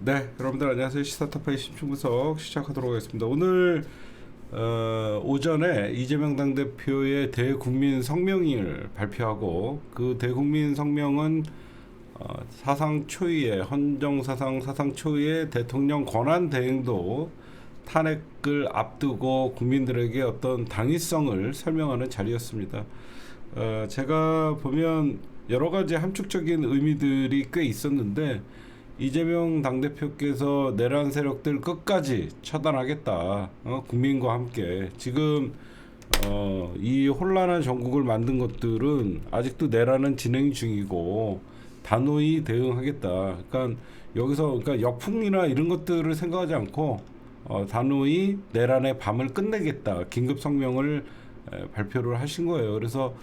네, 여러분들 안녕하세요. 시사타파의 심층분석 시작하도록 하겠습니다. 오늘 오전에 이재명 당대표의 대국민 성명을 발표하고 그 대국민 성명은 사상 초유의 헌정사상 사상 초유의 대통령 권한 대행도 탄핵을 앞두고 국민들에게 어떤 당위성을 설명하는 자리였습니다. 제가 보면 여러 가지 함축적인 의미들이 꽤 있었는데 이재명 당대표께서 내란 세력들 끝까지 처단하겠다. 국민과 함께. 지금 이 혼란한 전국을 만든 것들은 아직도 내란은 진행 중이고 단호히 대응하겠다. 그러니까 여기서 그러니까 역풍이나 이런 것들을 생각하지 않고 단호히 내란의 밤을 끝내겠다. 긴급 성명을 발표를 하신 거예요. 그래서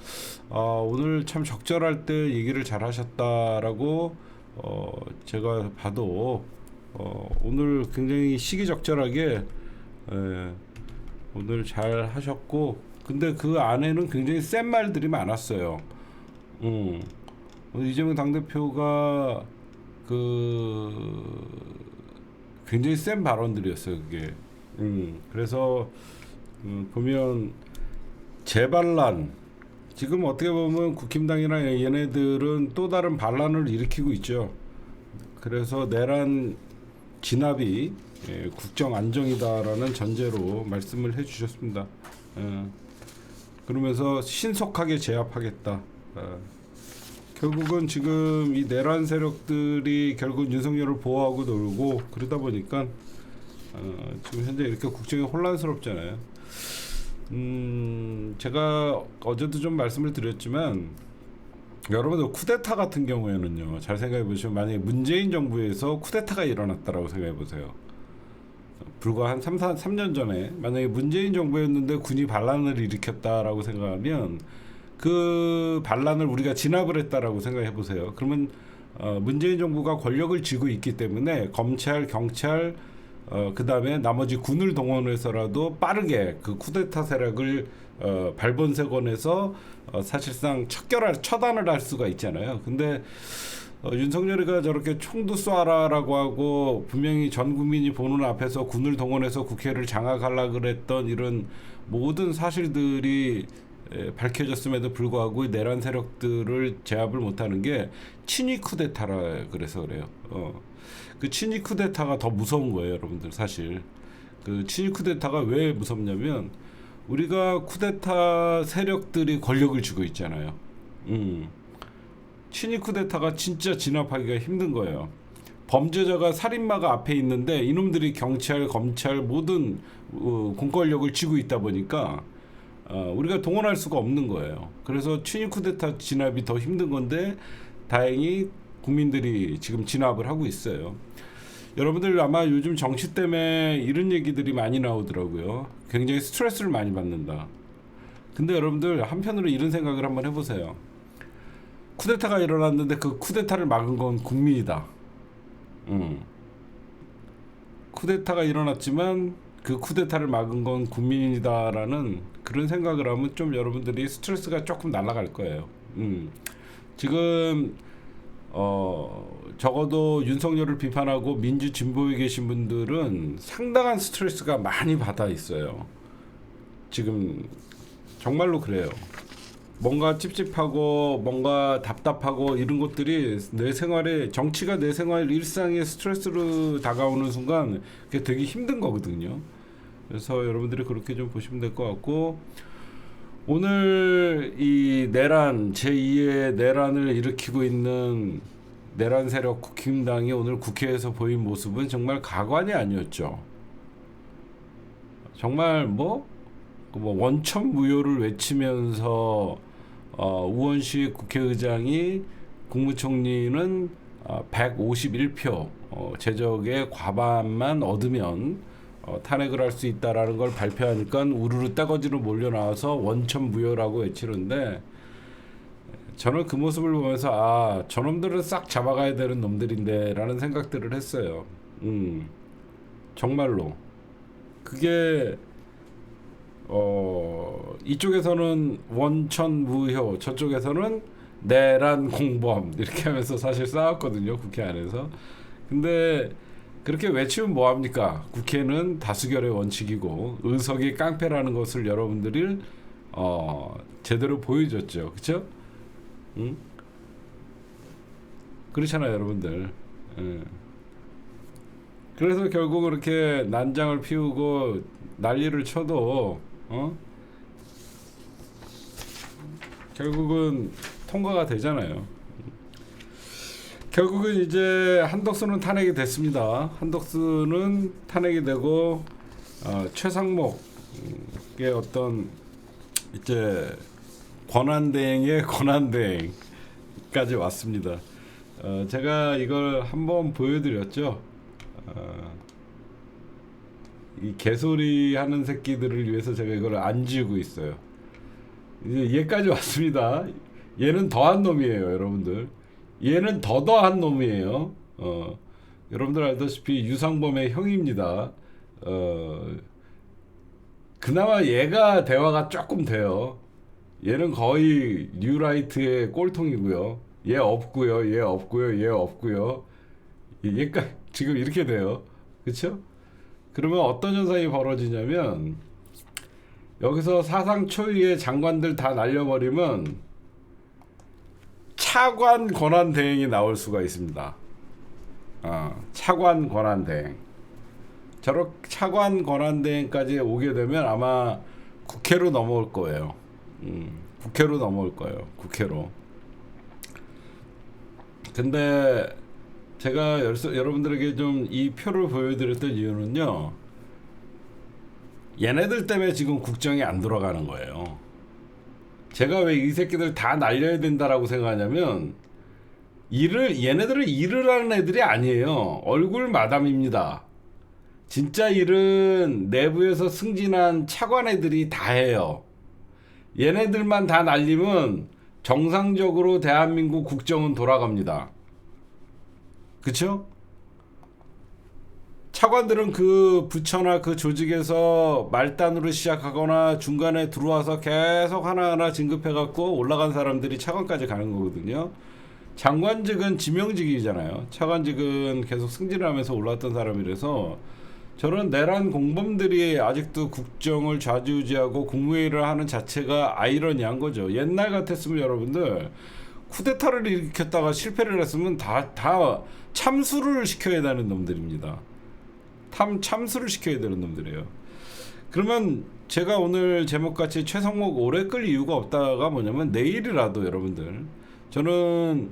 오늘 참 적절할 때 얘기를 잘 하셨다라고 제가 봐도 오늘 굉장히 시기적절하게 오늘 잘 하셨고, 근데 그 안에는 굉장히 센 말들이 많았어요. 이재명 당대표가 그 굉장히 센 발언들이었어요, 그게. 그래서 보면 재반란, 지금 어떻게 보면 국힘당이나 얘네들은 또 다른 반란을 일으키고 있죠. 그래서 내란 진압이 국정 안정이다라는 전제로 말씀을 해주셨습니다. 그러면서 신속하게 제압하겠다. 결국은 지금 이 내란 세력들이 결국 윤석열을 보호하고 놀고 그러다 보니까 지금 현재 이렇게 국정이 혼란스럽잖아요. 제가 어제도 좀 말씀을 드렸지만 여러분들 쿠데타 같은 경우에는요, 잘 생각해 보시면 만약에 문재인 정부에서 쿠데타가 일어났다라고 생각해 보세요. 불과 한 3년 전에 만약에 문재인 정부였는데 군이 반란을 일으켰다라고 생각하면 그 반란을 우리가 진압을 했다라고 생각해 보세요. 그러면 문재인 정부가 권력을 쥐고 있기 때문에 검찰, 경찰, 그 다음에 나머지 군을 동원해서라도 빠르게 그 쿠데타 세력을 발본색원에서 사실상 처단을 할 수가 있잖아요. 근데 윤석열이가 저렇게 총도 쏴라라고 하고 분명히 전 국민이 보는 앞에서 군을 동원해서 국회를 장악하려고 그랬던 이런 모든 사실들이 밝혀졌음에도 불구하고 내란 세력들을 제압을 못하는 게 친위 쿠데타라 그래서 그래요. 그 친위 쿠데타가 더 무서운 거예요, 여러분들. 사실 그 친위 쿠데타가 왜 무섭냐면 우리가 쿠데타 세력들이 권력을 쥐고 있잖아요. 친위 쿠데타가 진짜 진압하기가 힘든 거예요. 범죄자가 살인마가 앞에 있는데 이놈들이 경찰, 검찰 모든 공권력을 쥐고 있다 보니까 우리가 동원할 수가 없는 거예요. 그래서 친위 쿠데타 진압이 더 힘든 건데 다행히 국민들이 지금 진압을 하고 있어요. 여러분들 아마 요즘 정치 때문에 이런 얘기들이 많이 나오더라고요. 굉장히 스트레스를 많이 받는다. 근데 여러분들 한편으로 이런 생각을 한번 해보세요. 쿠데타가 일어났는데 그 쿠데타를 막은 건 국민이다. 쿠데타가 일어났지만 그 쿠데타를 막은 건 국민이다라는 그런 생각을 하면 좀 여러분들이 스트레스가 조금 날아갈 거예요. 지금 적어도 윤석열을 비판하고 민주 진보에 계신 분들은 상당한 스트레스가 많이 받아 있어요. 지금 정말로 그래요. 뭔가 찝찝하고 뭔가 답답하고 이런 것들이 내 생활에 정치가 내 생활 일상의 스트레스로 다가오는 순간 그게 되게 힘든 거거든요. 그래서 여러분들이 그렇게 좀 보시면 될 것 같고, 오늘 이 내란 제2의 내란을 일으키고 있는 내란 세력 국힘당이 오늘 국회에서 보인 모습은 정말 가관이 아니었죠. 정말 뭐 원천 무효를 외치면서 우원식 국회의장이 국무총리는 151표 제적의 과반만 얻으면 탄핵을 할 수 있다라는 걸 발표하니까 우르르 떼거지로 몰려 나와서 원천 무효라고 외치는데, 저는 그 모습을 보면서 저놈들은 싹 잡아가야 되는 놈들인데라는 생각들을 했어요. 정말로 그게 이쪽에서는 원천 무효, 저쪽에서는 내란 공범 이렇게 하면서 사실 싸웠거든요, 국회 안에서. 근데 그렇게 외치면 뭐합니까? 국회는 다수결의 원칙이고 의석이 깡패라는 것을 여러분들이 제대로 보여줬죠. 그렇죠? 응? 그렇잖아요, 여러분들. 예. 그래서 결국 그렇게 난장을 피우고 난리를 쳐도 결국은 통과가 되잖아요. 결국은 이제 한덕수는 탄핵이 됐습니다. 한덕수는 탄핵이 되고 최상목의 어떤 이제 권한대행의 권한대행까지 왔습니다. 제가 이걸 한번 보여드렸죠. 이 개소리 하는 새끼들을 위해서 제가 이걸 안 지우고 있어요. 이제 얘까지 왔습니다. 얘는 더한 놈이에요, 여러분들. 얘는 더한 놈이에요. 여러분들 알다시피 유상범의 형입니다. 그나마 얘가 대화가 조금 돼요. 얘는 거의 뉴라이트의 꼴통이고요. 얘 없고요. 얘 없고요. 얘 없고요. 얘가 지금 이렇게 돼요. 그렇죠? 그러면 어떤 현상이 벌어지냐면 여기서 사상 초유의 장관들 다 날려버리면 차관 권한 대행이 나올 수가 있습니다. 차관 권한 대행. 저렇게 차관 권한 대행까지 오게 되면 아마 국회로 넘어올 거예요. 국회로 넘어올 거예요. 국회로. 근데 제가 여러분들에게 좀 이 표를 보여드렸던 이유는요. 얘네들 때문에 지금 국정이 안 돌아가는 거예요. 제가 왜 이 새끼들 다 날려야 된다라고 생각하냐면 얘네들은 일을 하는 애들이 아니에요. 얼굴 마담입니다. 진짜 일은 내부에서 승진한 차관 애들이 다 해요. 얘네들만 다 날리면 정상적으로 대한민국 국정은 돌아갑니다. 그쵸? 차관들은 그 부처나 그 조직에서 말단으로 시작하거나 중간에 들어와서 계속 하나하나 진급해갖고 올라간 사람들이 차관까지 가는 거거든요. 장관직은 지명직이잖아요. 차관직은 계속 승진을 하면서 올랐던 사람이라서 저런 내란 공범들이 아직도 국정을 좌지우지하고 국무회의를 하는 자체가 아이러니한 거죠. 옛날 같았으면 여러분들 쿠데타를 일으켰다가 실패를 했으면 다 참수를 시켜야 되는 놈들입니다. 참수를 시켜야 되는 놈들이에요. 그러면 제가 오늘 제목같이 최상목 오래 끌 이유가 없다가 뭐냐면 내일이라도 여러분들 저는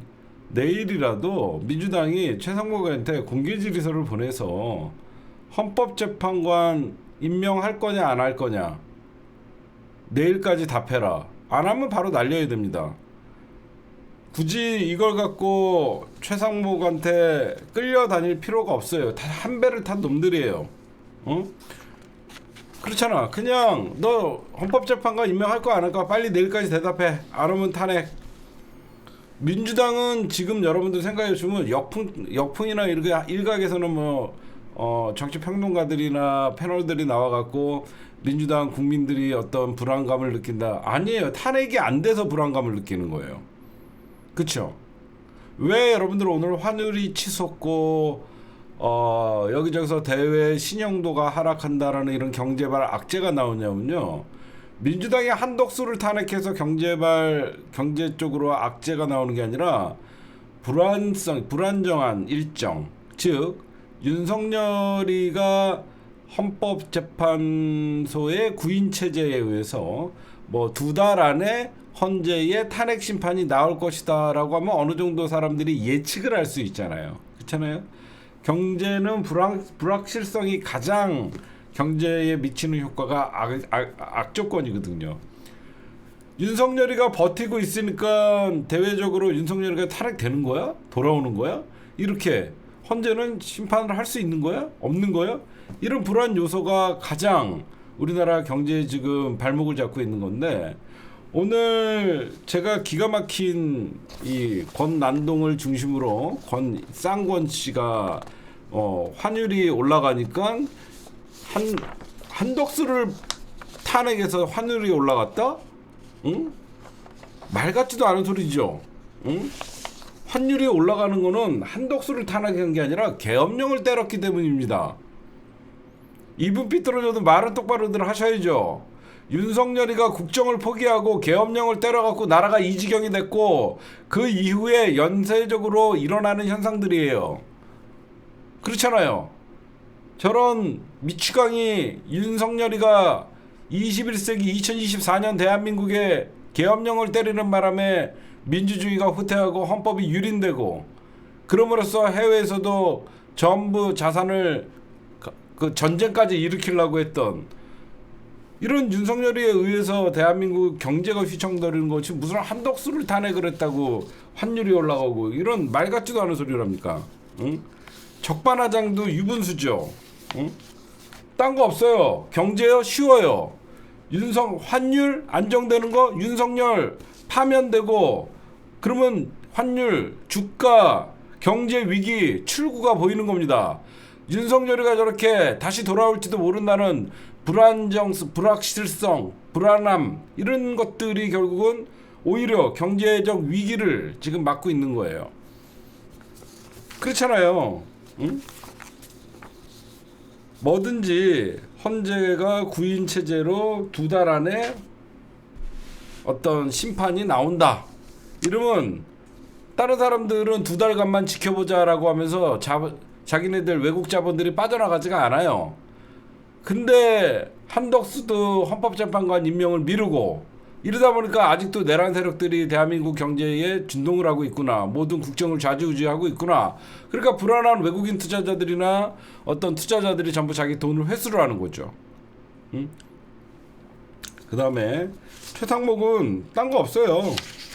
내일이라도 민주당이 최상목한테 공개질의서를 보내서 헌법재판관 임명할 거냐 안 할 거냐 내일까지 답해라. 안 하면 바로 날려야 됩니다. 굳이 이걸 갖고 최상목한테 끌려다닐 필요가 없어요. 다 한 배를 탄 놈들이에요. 그렇잖아. 그냥 너 헌법재판관 임명할 거 안 할 거 빨리 내일까지 대답해. 안 하면 탄핵. 민주당은 지금 여러분들 생각해 주면 역풍이나 일각에서는 뭐 정치평론가들이나 패널들이 나와갖고 민주당 국민들이 어떤 불안감을 느낀다. 아니에요. 탄핵이 안 돼서 불안감을 느끼는 거예요. 그쵸? 왜 여러분들 오늘 환율이 치솟고 여기저기서 대외 신용도가 하락한다라는 이런 경제발 악재가 나오냐면요. 민주당이 한덕수를 탄핵해서 경제 쪽으로 악재가 나오는 게 아니라 불안정한 일정, 즉 윤석열이가 헌법재판소의 구인 체제에 의해서 뭐 2달 안에 헌재의 탄핵 심판이 나올 것이다라고 하면 어느 정도 사람들이 예측을 할 수 있잖아요. 그렇잖아요. 경제는 불확실성이 가장 경제에 미치는 효과가 악조건이거든요. 윤석열이가 버티고 있으니까 대외적으로 윤석열이가 탄핵되는 거야? 돌아오는 거야? 이렇게 헌재는 심판을 할 수 있는 거야? 없는 거야? 이런 불안 요소가 가장 우리나라 경제에 지금 발목을 잡고 있는 건데 오늘 제가 기가 막힌 이 권난동을 중심으로 쌍권 씨가 환율이 올라가니까 한덕수를 탄핵해서 환율이 올라갔다? 응? 말 같지도 않은 소리죠. 응? 환율이 올라가는 거는 한덕수를 탄핵한 게 아니라 계엄령을 때렸기 때문입니다. 입은 삐뚤어져도 말은 똑바로들 하셔야죠. 윤석열이가 국정을 포기하고 계엄령을 때려갖고 나라가 이 지경이 됐고 그 이후에 연쇄적으로 일어나는 현상들이에요. 그렇잖아요. 저런 미추강이 윤석열이가 21세기 2024년 대한민국에 계엄령을 때리는 바람에 민주주의가 후퇴하고 헌법이 유린되고 그럼으로써 해외에서도 전부 자산을 그 전쟁까지 일으키려고 했던 이런 윤석열이에 의해서 대한민국 경제가 휘청거리는 것이 무슨 한덕수를 탄핵을 했다고 환율이 올라가고 이런 말 같지도 않은 소리랍니까? 응? 적반하장도 유분수죠. 응? 딴 거 없어요. 경제요 쉬워요. 환율 안정되는 거 윤석열 파면되고 그러면 환율 주가 경제 위기 출구가 보이는 겁니다. 윤석열이가 저렇게 다시 돌아올지도 모른다는 불확실성, 불안함 이런 것들이 결국은 오히려 경제적 위기를 지금 맞고 있는 거예요. 그렇잖아요. 응? 뭐든지 헌재가 구인 체제로 2달 안에 어떤 심판이 나온다. 이러면 다른 사람들은 2달간만 지켜보자라고 하면서 자기네들 외국 자본들이 빠져나가지가 않아요. 근데 한덕수도 헌법재판관 임명을 미루고 이러다 보니까 아직도 내란 세력들이 대한민국 경제에 준동을 하고 있구나. 모든 국정을 좌지우지하고 있구나. 그러니까 불안한 외국인 투자자들이나 어떤 투자자들이 전부 자기 돈을 회수를 하는 거죠. 응? 그 다음에 최상목은 딴 거 없어요.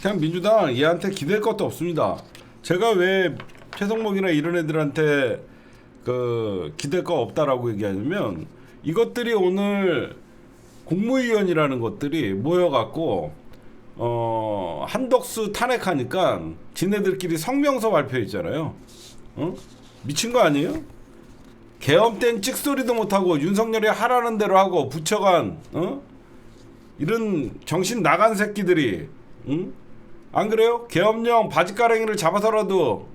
그냥 민주당 얘한테 기댈 것도 없습니다. 제가 왜 최상목이나 이런 애들한테 그 기댈 거 없다라고 얘기하냐면 이것들이 오늘 국무위원이라는 것들이 모여갖고 한덕수 탄핵하니까 지네들끼리 성명서 발표했잖아요. 어? 미친 거 아니에요? 계엄 땐 찍소리도 못하고 윤석열이 하라는 대로 하고 부처간 이런 정신 나간 새끼들이 응? 안 그래요? 계엄령 바지가랑이를 잡아서라도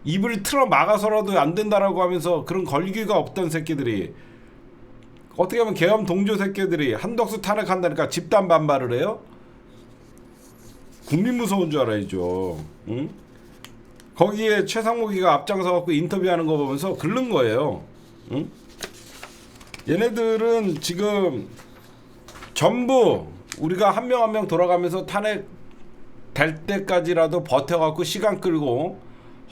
입을 틀어 막아서라도 안 된다라고 하면서 그런 걸기가 없던 새끼들이 어떻게 하면 계엄 동조 새끼들이 한덕수 탄핵한다니까 집단 반발을 해요? 국민 무서운 줄 알아야죠. 응? 거기에 최상목이가 앞장서 갖고 인터뷰하는 거 보면서 긁는 거예요. 응? 얘네들은 지금 전부 우리가 한 명 한 명 돌아가면서 탄핵 될 때까지라도 버텨갖고 시간 끌고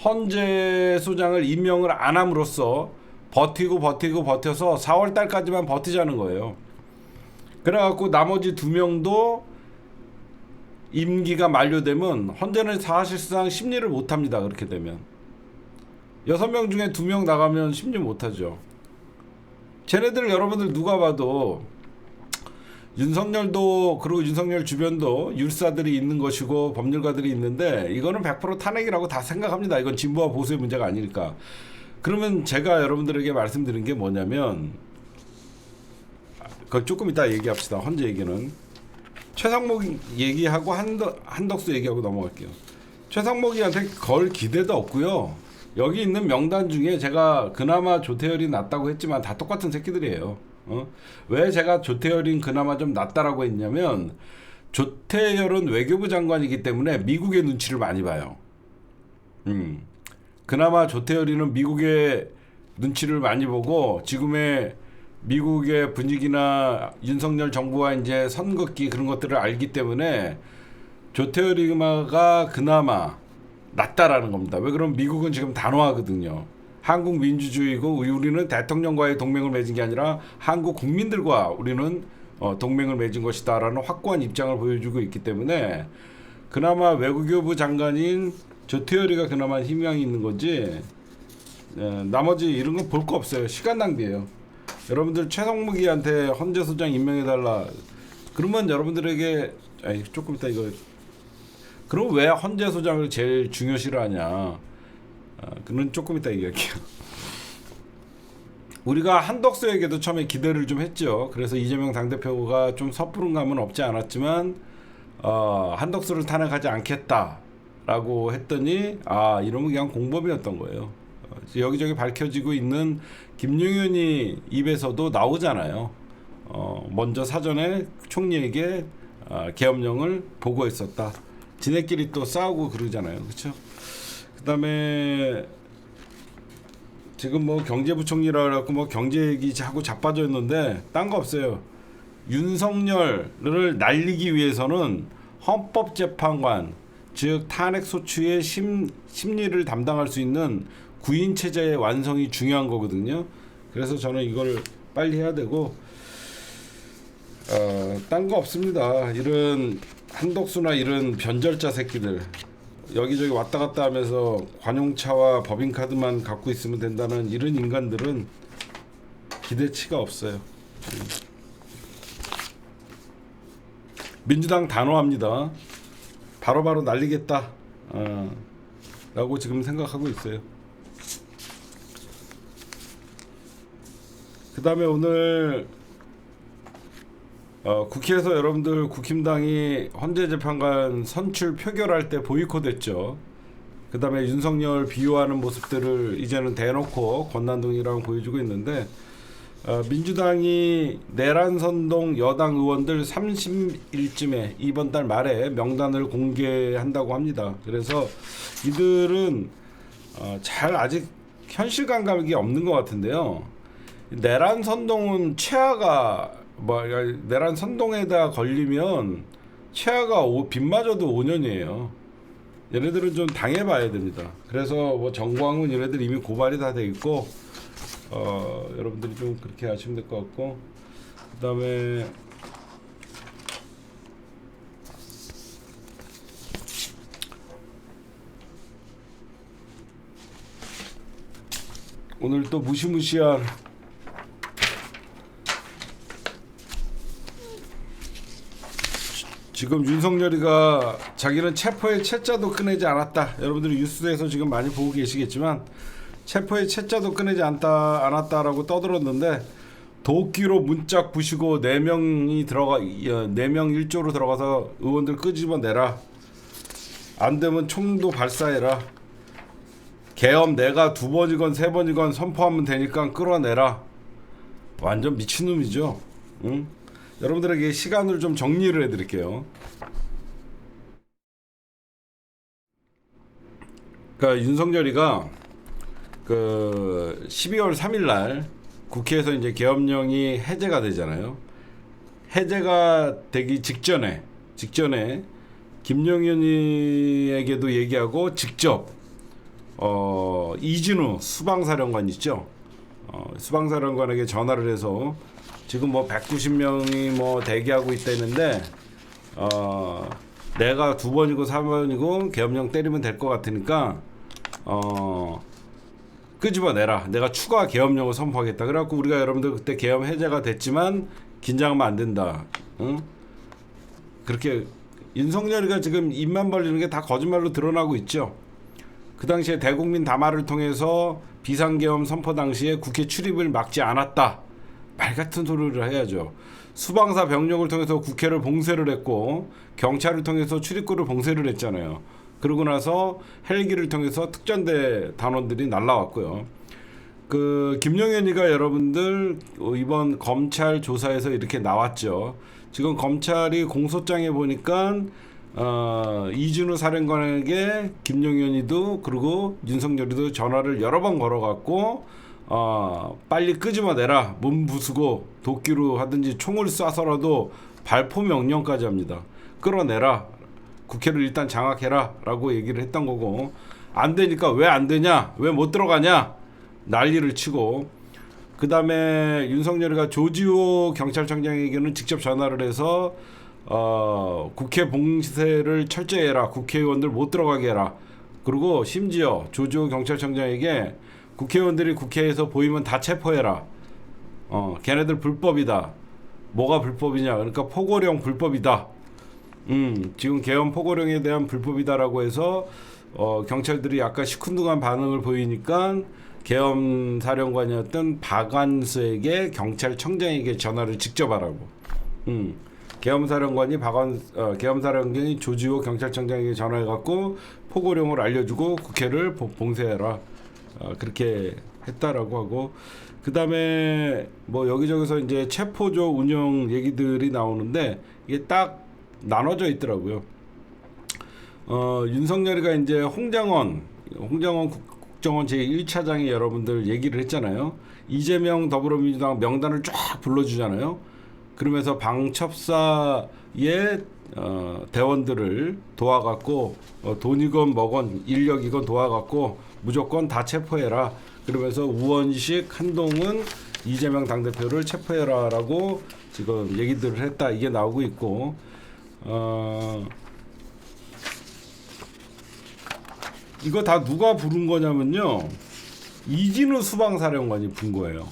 헌재소장을 임명을 안 함으로써 버텨서 4월 달까지만 버티자는 거예요. 그래갖고 나머지 2명도 임기가 만료되면 헌재는 사실상 심리를 못합니다. 그렇게 되면 6명 중에 2명 나가면 심리 못하죠. 쟤네들 여러분들 누가 봐도 윤석열도 그리고 윤석열 주변도 율사들이 있는 것이고 법률가들이 있는데 이거는 100% 탄핵이라고 다 생각합니다. 이건 진보와 보수의 문제가 아니니까. 그러면 제가 여러분들에게 말씀드린 게 뭐냐면 그걸 조금 이따 얘기합시다. 헌재 얘기는 최상목 얘기하고 한덕수 얘기하고 넘어갈게요. 최상목이한테 걸 기대도 없고요. 여기 있는 명단 중에 제가 그나마 조태열이 낫다고 했지만 다 똑같은 새끼들이에요. 왜 제가 조태열이 그나마 좀 낫다라고 했냐면 조태열은 외교부 장관이기 때문에 미국의 눈치를 많이 봐요. 그나마 조태열이는 미국의 눈치를 많이 보고 지금의 미국의 분위기나 윤석열 정부와 이제 선긋기 그런 것들을 알기 때문에 조태열이가 그나마 낫다라는 겁니다. 왜 그러면 미국은 지금 단호하거든요. 한국 민주주의고 우리는 대통령과의 동맹을 맺은 게 아니라 한국 국민들과 우리는 동맹을 맺은 것이다라는 확고한 입장을 보여주고 있기 때문에 그나마 외교부 장관인 조태열이가 그나마 희망이 있는 거지. 나머지 이런 건 볼 거 없어요. 시간 낭비예요. 여러분들 최상무기한테 헌재소장 임명해달라. 그러면 여러분들에게 조금 이따 이거 그럼 왜 헌재소장을 제일 중요시하냐? 그는 조금 이따 얘기할게요. 우리가 한덕수에게도 처음에 기대를 좀 했죠. 그래서 이재명 당대표가 좀 섣부른 감은 없지 않았지만 한덕수를 탄핵하지 않겠다. 라고 했더니 이러면 그냥 공범이었던 거예요. 여기저기 밝혀지고 있는 김용현이 입에서도 나오잖아요. 먼저 사전에 총리에게 계엄령을 보고했었다. 지네끼리 또 싸우고 그러잖아요. 그렇죠? 그다음에 지금 뭐 경제부총리라 그래갖고 뭐 경제 얘기 자꾸 자빠져 있는데 딴 거 없어요. 윤석열을 날리기 위해서는 헌법재판관 즉 탄핵소추의 심리를 담당할 수 있는 구인 체제의 완성이 중요한 거거든요. 그래서 저는 이걸 빨리 해야 되고 딴 거 없습니다. 이런 한덕수나 이런 변절자 새끼들 여기저기 왔다 갔다 하면서 관용차와 법인카드만 갖고 있으면 된다는 이런 인간들은 기대치가 없어요. 민주당 단호합니다. 바로바로 날리겠다 라고 지금 생각하고 있어요. 그 다음에 오늘 국회에서 여러분들 국힘당이 헌재재판관 선출 표결할 때 보이콧했죠. 그 다음에 윤석열 비호하는 모습들을 이제는 대놓고 권난동이랑 보여주고 있는데 민주당이 내란선동 여당 의원들 30일쯤에 이번 달 말에 명단을 공개한다고 합니다. 그래서 이들은 잘 아직 현실 감각이 없는 것 같은데요. 내란선동은 최하가 내란선동에다 걸리면 최하가 빗맞아도 5년이에요. 얘네들은 좀 당해봐야 됩니다. 그래서 뭐 정광훈 얘네들 이미 고발이 다 돼 있고 여러분들이 좀 그렇게 하시면 될 것 같고 그 다음에 오늘 또 무시무시한 지금 윤석열이가 자기는 체포의 채자도 꺼내지 않았다. 여러분들이 뉴스에서 지금 많이 보고 계시겠지만 체포의 채자도 꺼내지 않았다라고 떠들었는데 도끼로 문짝 부시고 4명 1조로 들어가서 의원들 끄집어내라. 안 되면 총도 발사해라. 계엄 내가 2번이건 3번이건 선포하면 되니까 끌어내라. 완전 미친놈이죠. 응? 여러분들에게 시간을 좀 정리를 해드릴게요. 그러니까 윤석열이가 그 12월 3일날 국회에서 이제 계엄령이 해제가 되잖아요. 해제가 되기 직전에 김용현이에게도 얘기하고 직접 이진우 수방사령관 있죠. 수방사령관에게 전화를 해서 지금 뭐 190명이 뭐 대기하고 있다는데 내가 2번이고 3번이고 계엄령 때리면 될 것 같으니까 끄집어내라. 내가 추가 계엄령을 선포하겠다. 그래갖고 우리가 여러분들 그때 계엄 해제가 됐지만 긴장하면 안 된다. 응? 그렇게 윤석열이가 지금 입만 벌리는 게 다 거짓말로 드러나고 있죠. 그 당시에 대국민 담화를 통해서 비상계엄 선포 당시에 국회 출입을 막지 않았다. 말 같은 소리를 해야죠. 수방사 병력을 통해서 국회를 봉쇄를 했고 경찰을 통해서 출입구를 봉쇄를 했잖아요. 그러고 나서 헬기를 통해서 특전대 단원들이 날라왔고요. 그 김용현이가 여러분들 이번 검찰 조사에서 이렇게 나왔죠. 지금 검찰이 공소장에 보니까 이준우 사령관에게 김용현이도 그리고 윤석열이도 전화를 여러 번 걸어갔고 빨리 끄집어내라. 몸 부수고 도끼로 하든지 총을 쏴서라도 발포 명령까지 합니다. 끌어내라. 국회를 일단 장악해라 라고 얘기를 했던 거고 안 되니까 왜 안 되냐? 왜 못 들어가냐? 난리를 치고 그 다음에 윤석열이가 조지호 경찰청장에게는 직접 전화를 해서 국회 봉쇄를 철저히 해라. 국회의원들 못 들어가게 해라. 그리고 심지어 조지호 경찰청장에게 국회의원들이 국회에서 보이면 다 체포해라. 걔네들 불법이다. 뭐가 불법이냐? 그러니까 포고령 불법이다. 지금 계엄 포고령에 대한 불법이다라고 해서 경찰들이 약간 시큰둥한 반응을 보이니까 계엄 사령관이었던 박완수에게 경찰청장에게 전화를 직접 하라고. 계엄사령관이 조지호 경찰청장에게 전화해갖고 포고령을 알려주고 국회를 봉쇄해라. 그렇게 했다라고 하고, 그 다음에 뭐 여기저기서 이제 체포조 운영 얘기들이 나오는데 이게 딱 나눠져 있더라고요. 윤석열이가 이제 홍장원 국정원 제1차장이 여러분들 얘기를 했잖아요. 이재명 더불어민주당 명단을 쫙 불러주잖아요. 그러면서 방첩사의 대원들을 도와갖고 돈이건 뭐건 인력이건 도와갖고 무조건 다 체포해라. 그러면서 우원식, 한동훈, 이재명 당대표를 체포해라라고 지금 얘기들을 했다. 이게 나오고 있고, 이거 다 누가 부른 거냐면요, 이진우 수방사령관이 부른 거예요.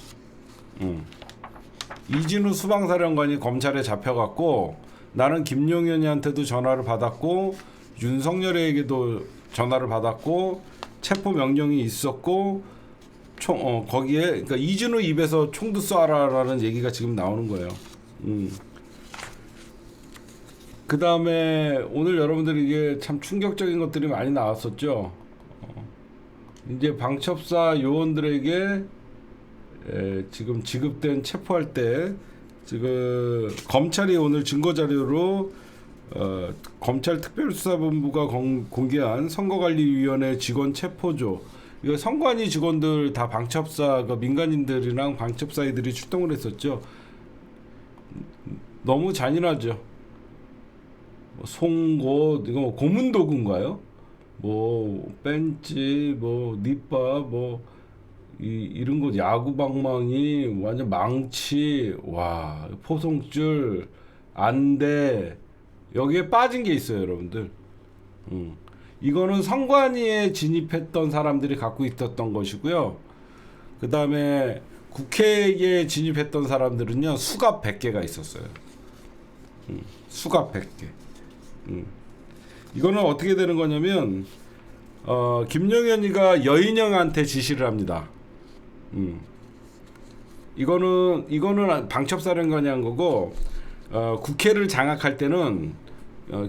이진우 수방사령관이 검찰에 잡혀갖고 나는 김용현이한테도 전화를 받았고 윤석열에게도 전화를 받았고 체포 명령이 있었고 거기에 그러니까 이진우 입에서 총도 쏴라라는 얘기가 지금 나오는 거예요. 그 다음에 오늘 여러분들이 이게 참 충격적인 것들이 많이 나왔었죠. 이제 방첩사 요원들에게 지금 지급된 체포할 때 지금 검찰이 오늘 증거 자료로 검찰 특별수사본부가 공개한 선거관리위원회 직원 체포조, 이거 선관위 직원들 다 방첩사 민간인들이랑 방첩사이들이 출동을 했었죠. 너무 잔인하죠. 송곳, 이거 뭐 고문도구인가요? 뭐 벤치, 뭐 닛바, 뭐 이런 거, 야구방망이, 완전 망치, 와, 포송줄, 안대, 여기에 빠진 게 있어요, 여러분들. 이거는 선관위에 진입했던 사람들이 갖고 있었던 것이고요. 그 다음에 국회에 진입했던 사람들은요, 수갑 100개가 있었어요. 수갑 100개. 이거는 어떻게 되는 거냐면, 김용현이가 여인영한테 지시를 합니다. 이거는 방첩사령관이 한 거고, 국회를 장악할 때는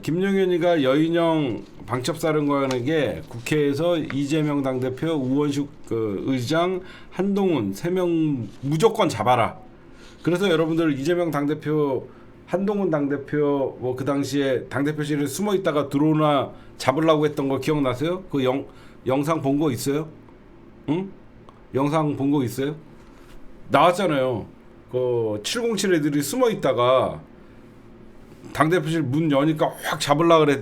김용현이가 여인영 방첩사령관에게 국회에서 이재명 당대표, 우원식 의장, 한동훈 3명 무조건 잡아라. 그래서 여러분들 이재명 당대표, 한동훈 당대표 뭐 그 당시에 당대표실에 숨어 있다가 들어오나 잡으려고 했던 거 기억나세요? 그 영상 본 거 있어요? 응? 영상 본 거 있어요? 나왔잖아요. 그 707 애들이 숨어 있다가 당대표실 문 여니까 확 잡으려고 그래.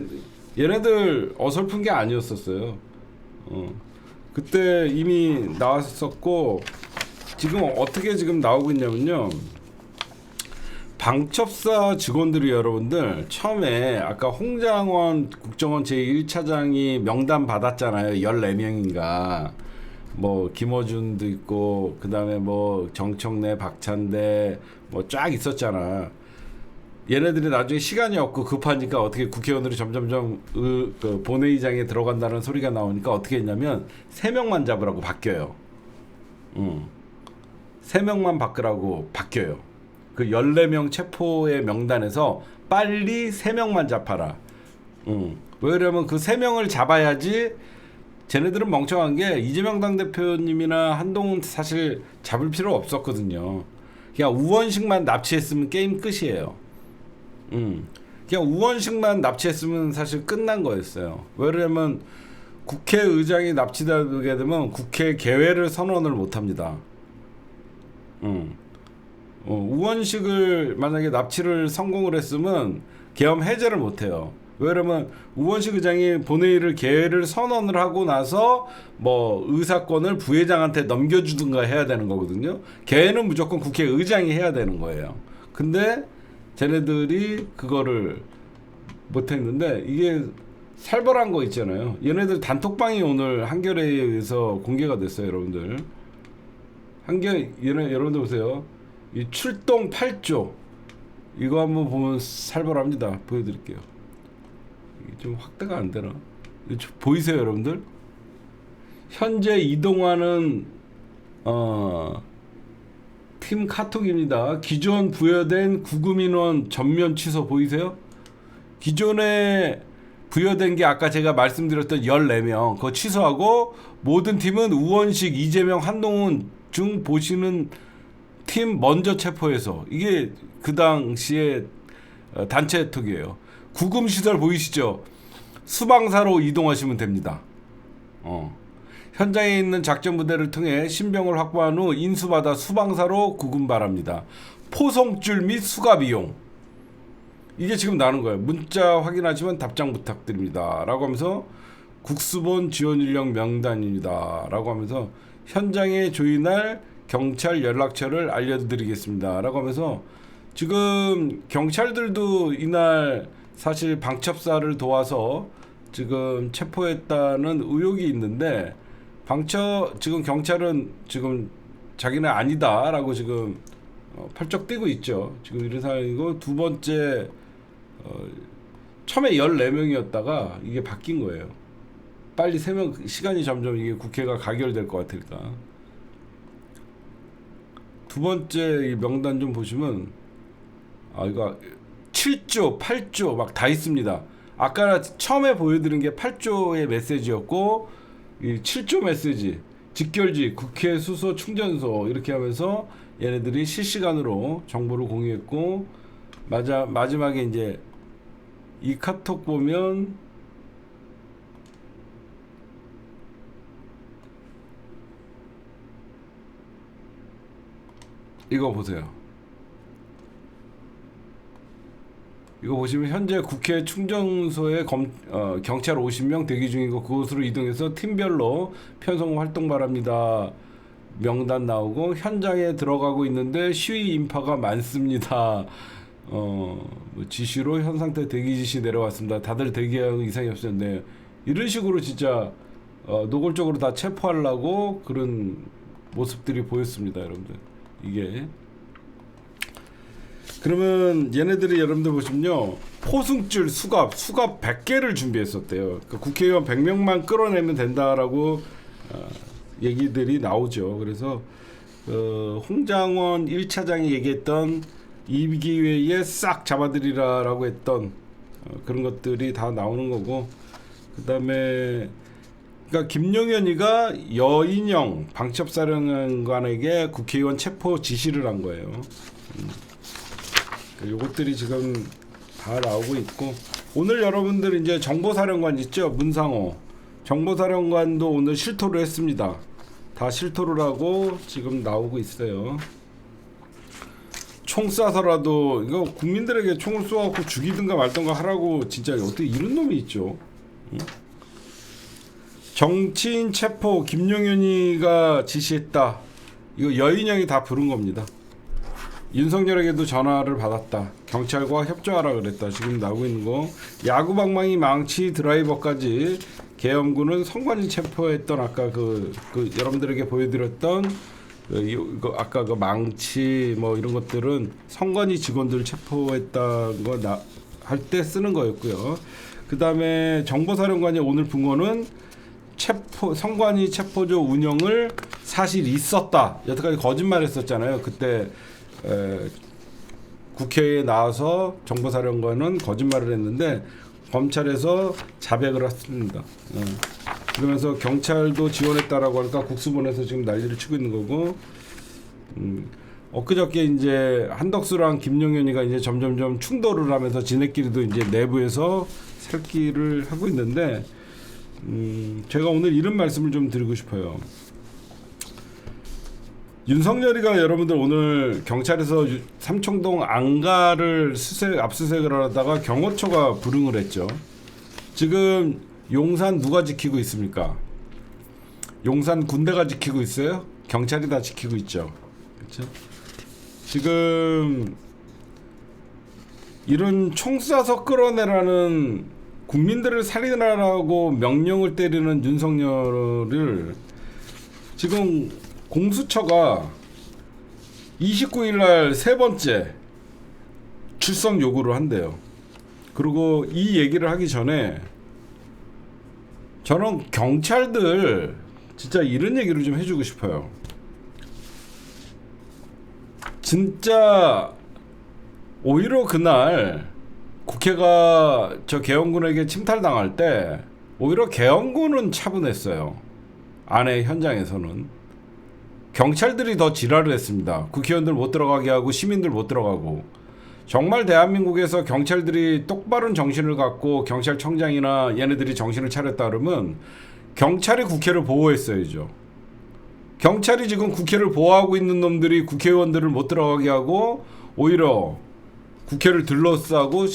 얘네들 어설픈 게 아니었었어요. 그때 이미 나왔었고, 지금 어떻게 지금 나오고 있냐면요, 방첩사 직원들이 여러분들 처음에 아까 홍장원 국정원 제1차장이 명단 받았잖아요. 14명인가. 뭐 김어준도 있고 그다음에 뭐 정청래, 박찬대 뭐 쫙 있었잖아. 얘네들이 나중에 시간이 없고 급하니까 어떻게 국회의원들이 점점점 그 본회의장에 들어간다는 소리가 나오니까 어떻게 했냐면 3명만 잡으라고 바뀌어요. 3명만 바뀌어요. 그 14명 체포의 명단에서 빨리 3명만 잡아라. 왜냐면 그 3명을 잡아야지. 쟤네들은 멍청한 게 이재명 당대표님이나 한동훈 사실 잡을 필요 없었거든요. 그냥 우원식만 납치했으면 게임 끝이에요. 그냥 우원식만 납치했으면 사실 끝난 거였어요. 왜냐면 국회의장이 납치되게 되면 국회 개회를 선언을 못합니다. 우원식을 만약에 납치를 성공을 했으면 계엄 해제를 못해요. 왜냐면 우원식 의장이 본회의를 개회를 선언을 하고 나서 뭐 의사권을 부회장한테 넘겨주든가 해야 되는 거거든요. 개회는 무조건 국회의장이 해야 되는 거예요. 근데 쟤네들이 그거를 못했는데, 이게 살벌한 거 있잖아요. 얘네들 단톡방이 오늘 한겨레에 의해서 공개가 됐어요, 여러분들. 여러분들 보세요. 이 출동 8조 이거 한번 보면 살벌합니다. 보여드릴게요. 이게 좀 확대가 안 되나? 보이세요, 여러분들? 현재 이동하는 팀 카톡입니다. 기존 부여된 구금 인원 전면 취소 보이세요? 기존에 부여된 게 아까 제가 말씀드렸던 14명 그거 취소하고 모든 팀은 우원식, 이재명, 한동훈 중 보시는 팀 먼저 체포해서 이게 그 당시에 단체 톡이에요. 구금 시설 보이시죠? 수방사로 이동하시면 됩니다. 현장에 있는 작전 부대를 통해 신병을 확보한 후 인수받아 수방사로 구금 바랍니다. 포송줄 및 수가 비용 이게 지금 나오는 거예요. 문자 확인하시면 답장 부탁드립니다. 라고 하면서 국수본 지원 인력 명단입니다. 라고 하면서 현장에 조인할 경찰 연락처를 알려드리겠습니다. 라고 하면서 지금 경찰들도 이날 사실 방첩사를 도와서 지금 체포했다는 의혹이 있는데 지금 경찰은 지금 자기는 아니다라고 지금 펄쩍 뛰고 있죠. 지금 이런 상황이고 두 번째 처음에 14명이었다가 이게 바뀐 거예요. 빨리 3명 시간이 점점 이게 국회가 가결될 것 같으니까 두 번째 이 명단 좀 보시면 이거 7조, 8조 막 다 있습니다. 아까 처음에 보여드린 게 8조의 메시지였고 이 7조 메시지 직결지 국회 수소 충전소 이렇게 하면서 얘네들이 실시간으로 정보를 공유했고 마지막에 이제 이 카톡 보면 이거 보세요. 이거 보시면 현재 국회 충전소에 경찰 50명 대기 중이고 그곳으로 이동해서 팀별로 편성 활동 바랍니다. 명단 나오고 현장에 들어가고 있는데 시위 인파가 많습니다. 지시로 현 상태 대기 지시 내려왔습니다. 다들 대기하고 이상이 없었는데 이런 식으로 진짜 노골적으로 다 체포하려고 그런 모습들이 보였습니다, 여러분들. 이게 그러면 얘네들이 여러분들 보시면요 포승줄 수갑 100개를 준비했었대요. 그러니까 국회의원 100명만 끌어내면 된다라고 얘기들이 나오죠. 그래서 홍장원 1차장이 얘기했던 임기회에 싹 잡아들이라라고 했던 그런 것들이 다 나오는 거고 그 다음에 그러니까 김용현이가 여인영 방첩사령관에게 국회의원 체포 지시를 한 거예요. 요것들이 지금 다 나오고 있고 오늘 여러분들 이제 정보사령관 있죠? 문상호 정보사령관도 오늘 실토를 했습니다. 다 실토를 하고 지금 나오고 있어요. 총 쏴서라도 이거 국민들에게 총을 쏘아갖고 죽이든가 말든가 하라고 진짜 어떻게 이런 놈이 있죠? 응? 정치인 체포 김용현이가 지시했다. 이거 여인영이 다 부른 겁니다. 윤석열에게도 전화를 받았다. 경찰과 협조하라 그랬다. 지금 나오고 있는 거. 야구방망이 망치 드라이버까지 계엄군은 선관위 체포했던 아까 그 여러분들에게 보여드렸던 아까 그 망치 뭐 이런 것들은 선관위 직원들 체포했다는 거 할 때 쓰는 거였고요. 그 다음에 정보사령관이 오늘 분거는 선관위 체포조 운영을 사실 있었다. 여태까지 거짓말했었잖아요. 그때 국회에 나와서 정보사령관은 거짓말을 했는데 검찰에서 자백을 했습니다. 그러면서 경찰도 지원했다라고 하니까 국수본에서 지금 난리를 치고 있는 거고 엊그저께 이제 한덕수랑 김용현이가 이제 점점점 충돌을 하면서 지네끼리도 이제 내부에서 살기를 하고 있는데 제가 오늘 이런 말씀을 좀 드리고 싶어요. 윤석열이가 여러분들 오늘 경찰에서 삼청동 안가를 압수수색을 하다가 경호처가 불응을 했죠. 지금 용산 누가 지키고 있습니까? 용산 군대가 지키고 있어요? 경찰이 다 지키고 있죠. 그렇죠? 지금 이런 총 쏴서 끌어내라는 국민들을 살인하라고 명령을 때리는 윤석열을 지금 공수처가 29일 날 세 번째 출석 요구를 한대요. 그리고 이 얘기를 하기 전에 저는 경찰들 진짜 이런 얘기를 좀 해주고 싶어요. 진짜 오히려 그날 국회가 저 계엄군에게 침탈당할 때 오히려 계엄군은 차분했어요. 안에 현장에서는 경찰들이 더 지랄을 했습니다. 국회의원들 못 들어가게 하고 시민들 못 들어가고. 정말 대한민국에서 경찰들이 똑바른 정신을 갖고 경찰청장이나 얘네들이 정신을 차렸다 그러면 경찰이 국회를 보호했어야죠. 경찰이 지금 국회를 보호하고 있는 놈들이 국회의원들을 못 들어가게 하고 오히려 국회를 둘러싸고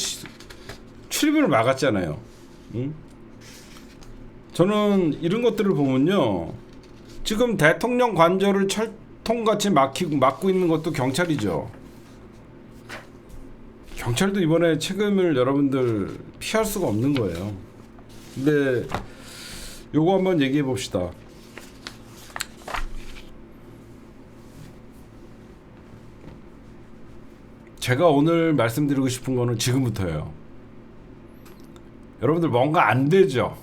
출입을 막았잖아요. 응? 저는 이런 것들을 보면요, 지금 대통령 관저를 철통같이 막고 있는 것도 경찰이죠. 경찰도 이번에 책임을 여러분들 피할 수가 없는 거예요. 근데 요거 한번 얘기해 봅시다. 제가 오늘 말씀드리고 싶은 거는 지금부터예요. 여러분들 뭔가 안 되죠?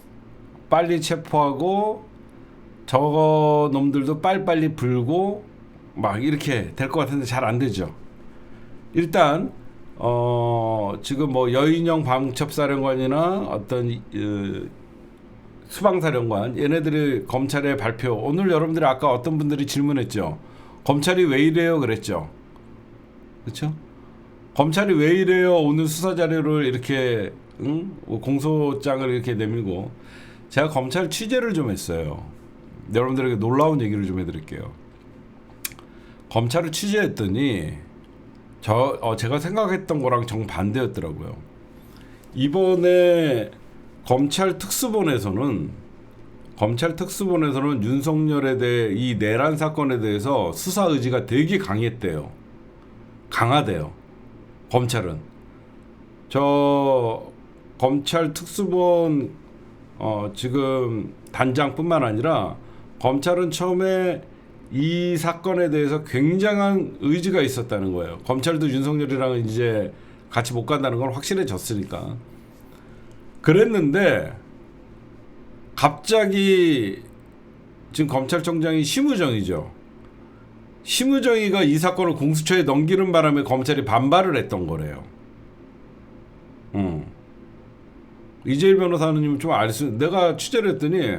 빨리 체포하고 저거 놈들도 빨리빨리 불고 막 이렇게 될 것 같은데 잘 안 되죠. 일단 지금 뭐 여인영 방첩사령관이나 어떤 수방사령관 얘네들이 검찰의 발표, 오늘 여러분들이 아까 어떤 분들이 질문했죠. 검찰이 왜 이래요 그랬죠. 그렇죠? 검찰이 왜 이래요? 오늘 수사 자료를 이렇게 공소장을 이렇게 내밀고. 제가 검찰 취재를 좀 했어요. 여러분들에게 놀라운 얘기를 좀 해드릴게요. 검찰을 취재했더니 제가 생각했던 거랑 정반대였더라고요. 이번에 검찰 특수본에서는 윤석열에 대해 이 내란 사건에 대해서 수사 의지가 되게 강했대요. 강하대요. 검찰은. 저 검찰 특수본 지금 단장뿐만 아니라 검찰은 처음에 이 사건에 대해서 굉장한 의지가 있었다는 거예요. 검찰도 윤석열이랑은 이제 같이 못 간다는 건 확실해졌으니까. 그랬는데 갑자기 지금 검찰총장이 심우정이죠. 심우정이가 이 사건을 공수처에 넘기는 바람에 검찰이 반발을 했던 거래요. 이재일 변호사님 좀 알 수, 내가 취재를 했더니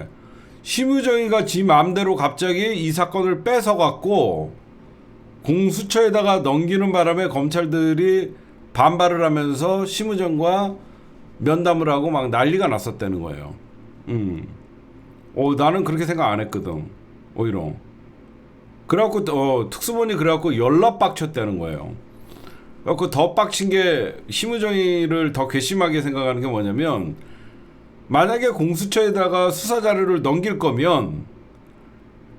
심우정이가 지 마음대로 갑자기 이 사건을 뺏어갖고 공수처에다가 넘기는 바람에 검찰들이 반발을 하면서 심우정과 면담을 하고 막 난리가 났었다는 거예요. 나는 그렇게 생각 안 했거든. 오히려. 그래갖고 특수본이 그래갖고 연락 빡쳤다는 거예요. 그래갖고 더 빡친 게 심우정이를 더 괘씸하게 생각하는 게 뭐냐면, 만약에 공수처에다가 수사 자료를 넘길 거면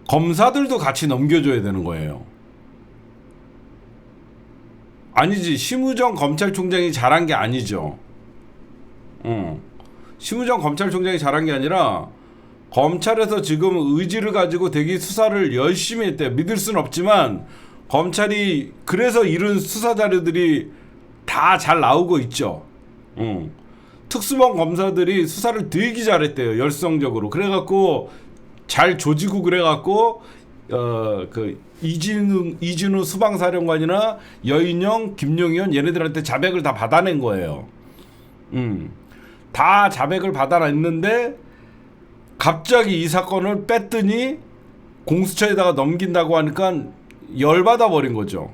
검사들도 같이 넘겨줘야 되는 거예요. 아니지, 심우정 검찰총장이 잘한 게 아니죠. 심우정 검찰총장이 잘한 게 아니라 검찰에서 지금 의지를 가지고 되게 수사를 열심히 했대요. 믿을 순 없지만 검찰이 그래서 이런 수사 자료들이 다 잘 나오고 있죠. 특수본 검사들이 수사를 되게 잘했대요. 열성적으로. 그래갖고 잘 조지고 그래갖고 그 이진우 수방사령관이나 여인영, 김용현 얘네들한테 자백을 다 받아낸 거예요. 다 자백을 받아냈는데 갑자기 이 사건을 뺐더니 공수처에다가 넘긴다고 하니까 열받아 버린 거죠.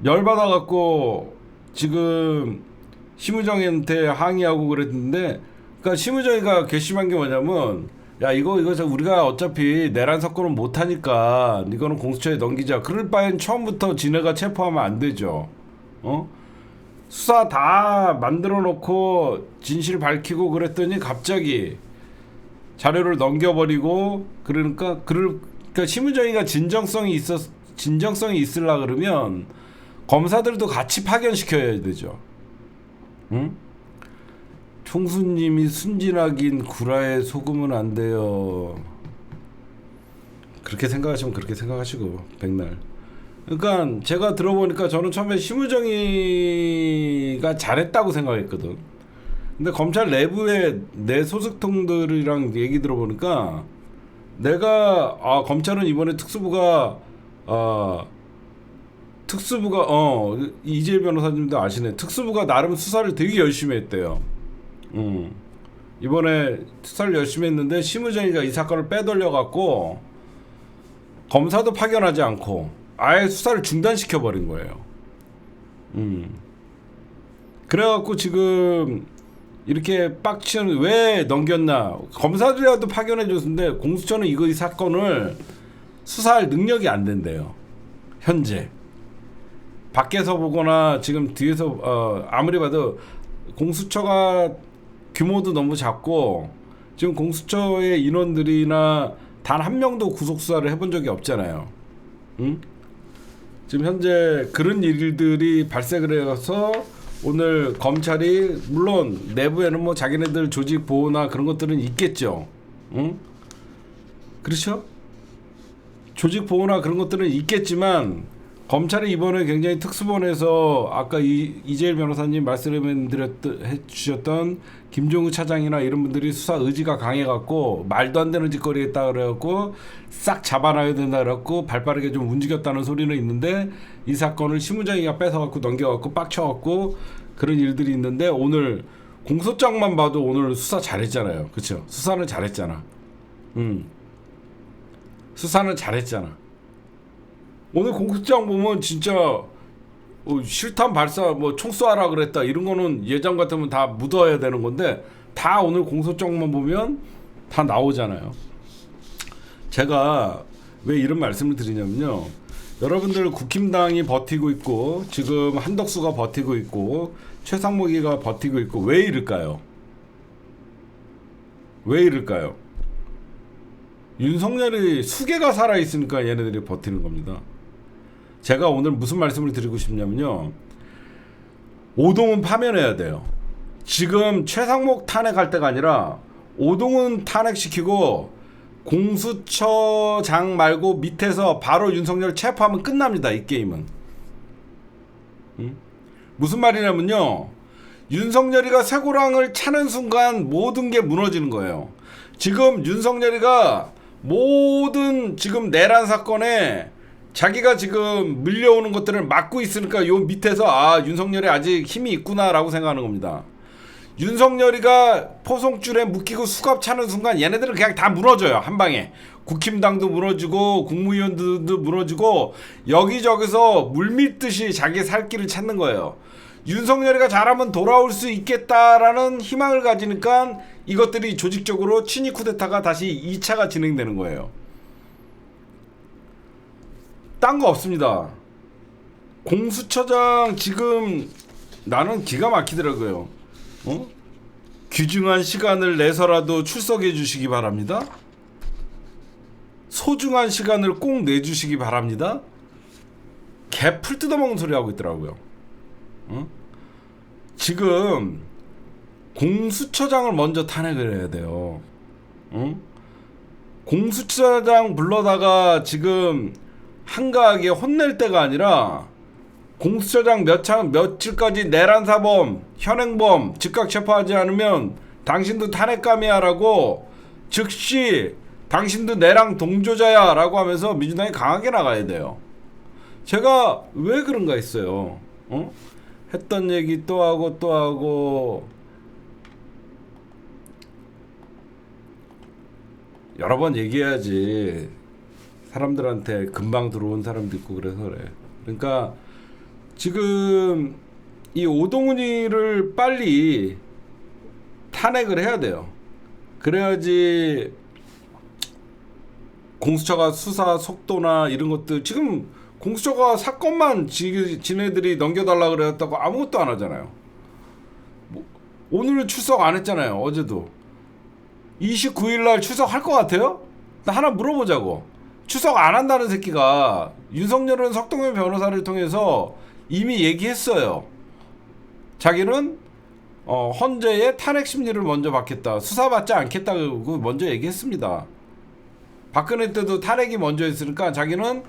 열받아 갖고 지금 심우정이한테 항의하고 그랬는데, 그러니까 심우정이가 괘씸한 게 뭐냐면, 야 이거 우리가 어차피 내란 사건은 못 하니까 이거는 공수처에 넘기자. 그럴 바엔 처음부터 지네가 체포하면 안 되죠. 수사 다 만들어 놓고 진실 밝히고 그랬더니 갑자기 자료를 넘겨버리고. 그러니까 심우정이가 진정성이 있으려 그러면 검사들도 같이 파견시켜야 되죠. 총수님이 순진하긴 구라에 속으면 안 돼요. 그렇게 생각하시면 그렇게 생각하시고 백날. 그러니까 제가 들어보니까 저는 처음에 심우정이가 잘했다고 생각했거든. 근데 검찰 내부에 내 소속통들이랑 얘기 들어보니까 검찰은 이번에 특수부가 특수부가 이재일 변호사님도 아시네. 특수부가 나름 수사를 되게 열심히 했대요. 이번에 수사를 열심히 했는데 심우정이가 이 사건을 빼돌려 갖고 검사도 파견하지 않고 아예 수사를 중단시켜 버린 거예요. 그래갖고 지금 이렇게 빡치는 왜 넘겼나? 검사들이라도 파견해 줬는데 공수처는 이 사건을 수사할 능력이 안 된대요. 현재 밖에서 보거나 지금 뒤에서 아무리 봐도 공수처가 규모도 너무 작고 지금 공수처의 인원들이나 단 한 명도 구속 수사를 해본 적이 없잖아요. 응? 지금 현재 그런 일들이 발생을 해서 오늘 검찰이 물론 내부에는 뭐 자기네들 조직 보호나 그런 것들은 있겠죠. 응? 그렇죠? 조직 보호나 그런 것들은 있겠지만 검찰이 이번에 굉장히 특수본에서 아까 이재일 변호사님 말씀해 주셨던 김종우 차장이나 이런 분들이 수사 의지가 강해갖고 말도 안 되는 짓거리 했다 그래갖고 싹 잡아놔야 된다 그래갖고 발빠르게 좀 움직였다는 소리는 있는데 이 사건을 심우정이가 뺏어갖고 넘겨갖고 빡쳐갖고 그런 일들이 있는데 오늘 공소장만 봐도 오늘 수사 잘했잖아요. 그쵸? 수사는 잘했잖아. 수사는 잘했잖아. 오늘 공소장 보면 진짜 실탄 발사 뭐 총 쏘아라 그랬다 이런 거는 예전 같으면 다 묻어야 되는 건데 다 오늘 공소장만 보면 다 나오잖아요. 제가 왜 이런 말씀을 드리냐면요. 여러분들 국힘당이 버티고 있고 지금 한덕수가 버티고 있고 최상목이가 버티고 있고 왜 이럴까요? 왜 이럴까요? 윤석열이 수개가 살아있으니까 얘네들이 버티는 겁니다. 제가 오늘 무슨 말씀을 드리고 싶냐면요. 오동훈 파면해야 돼요. 지금 최상목 탄핵할 때가 아니라 오동훈 탄핵시키고 공수처장 말고 밑에서 바로 윤석열 체포하면 끝납니다. 이 게임은. 무슨 말이냐면요. 윤석열이가 쇠고랑을 차는 순간 모든 게 무너지는 거예요. 지금 윤석열이가 모든 지금 내란 사건에 자기가 지금 밀려오는 것들을 막고 있으니까 요 밑에서 윤석열이 아직 힘이 있구나라고 생각하는 겁니다. 윤석열이가 포송줄에 묶이고 수갑 차는 순간 얘네들은 그냥 다 무너져요. 한 방에. 국힘당도 무너지고 국무위원들도 무너지고 여기저기서 물밀듯이 자기 살 길을 찾는 거예요. 윤석열이가 잘하면 돌아올 수 있겠다라는 희망을 가지니까 이것들이 조직적으로 친위 쿠데타가 다시 2차가 진행되는 거예요. 딴 거 없습니다. 공수처장 지금 나는 기가 막히더라고요. 귀중한 시간을 내서라도 출석해 주시기 바랍니다. 소중한 시간을 꼭 내주시기 바랍니다. 개 풀 뜯어먹는 소리 하고 있더라고요. 지금 공수처장을 먼저 탄핵을 해야 돼요. 공수처장 불러다가 지금 한가하게 혼낼 때가 아니라 공수처장 며칠까지 내란사범, 현행범 즉각 체포하지 않으면 당신도 탄핵감이야 라고 즉시 당신도 내랑 동조자야 라고 하면서 민주당이 강하게 나가야 돼요. 제가 왜 그런가 했어요. 했던 얘기 또 하고 여러 번 얘기해야지 사람들한테 금방 들어온 사람도 있고 그래서 그래. 그러니까 지금 이 오동훈이를 빨리 탄핵을 해야 돼요. 그래야지 공수처가 수사 속도나 이런 것들 지금 공수처가 사건만 지네들이 넘겨달라 그랬다고 아무것도 안 하잖아요. 오늘은 출석 안 했잖아요. 어제도 29일날 출석할 것 같아요? 나 하나 물어보자고. 출석 안 한다는 새끼가 윤석열은 석동현 변호사를 통해서 이미 얘기했어요. 자기는 헌재의 탄핵 심리를 먼저 받겠다. 수사받지 않겠다고 먼저 얘기했습니다. 박근혜 때도 탄핵이 먼저 했으니까 자기는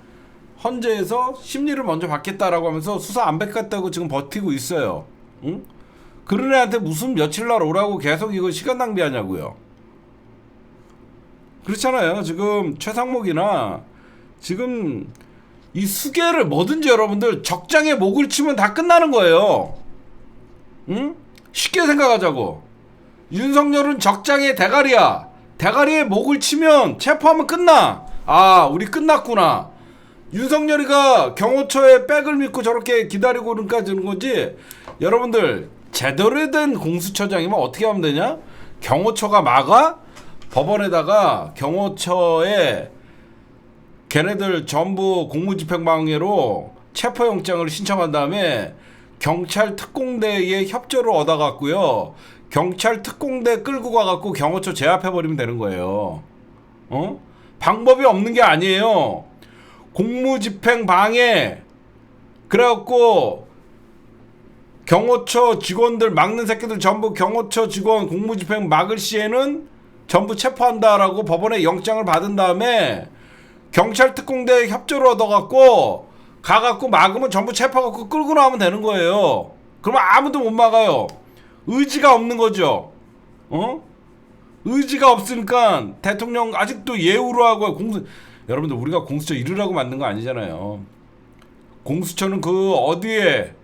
헌재에서 심리를 먼저 받겠다라고 하면서 수사 안 받겠다고 지금 버티고 있어요. 응? 그런 애한테 무슨 며칠 날 오라고 계속 이거 시간 낭비하냐고요. 그렇잖아요. 지금 최상목이나 지금 이 수개를 뭐든지 여러분들 적장에 목을 치면 다 끝나는 거예요. 응? 쉽게 생각하자고. 윤석열은 적장의 대가리야. 대가리에 목을 치면 체포하면 끝나. 아, 우리 끝났구나. 윤석열이가 경호처에 백을 믿고 저렇게 기다리고 그러니까 되는 거지. 여러분들 제대로 된 공수처장이면 어떻게 하면 되냐? 경호처가 막아? 법원에다가 경호처에 걔네들 전부 공무집행방해로 체포영장을 신청한 다음에 경찰 특공대의 협조를 얻어갖고요. 경찰 특공대 끌고 가갖고 경호처 제압해버리면 되는 거예요. 어? 방법이 없는 게 아니에요. 공무집행방해 그래갖고 경호처 직원들 막는 새끼들 전부 경호처 직원 공무집행 막을 시에는 전부 체포한다라고 법원에 영장을 받은 다음에 경찰 특공대 협조를 얻어갖고 가갖고 막으면 전부 체포갖고 끌고 나오면 되는 거예요. 그러면 아무도 못 막아요. 의지가 없는 거죠. 어? 의지가 없으니까 대통령 아직도 예우로 하고 여러분들 우리가 공수처 이르라고 만든 거 아니잖아요. 공수처는 그 어디에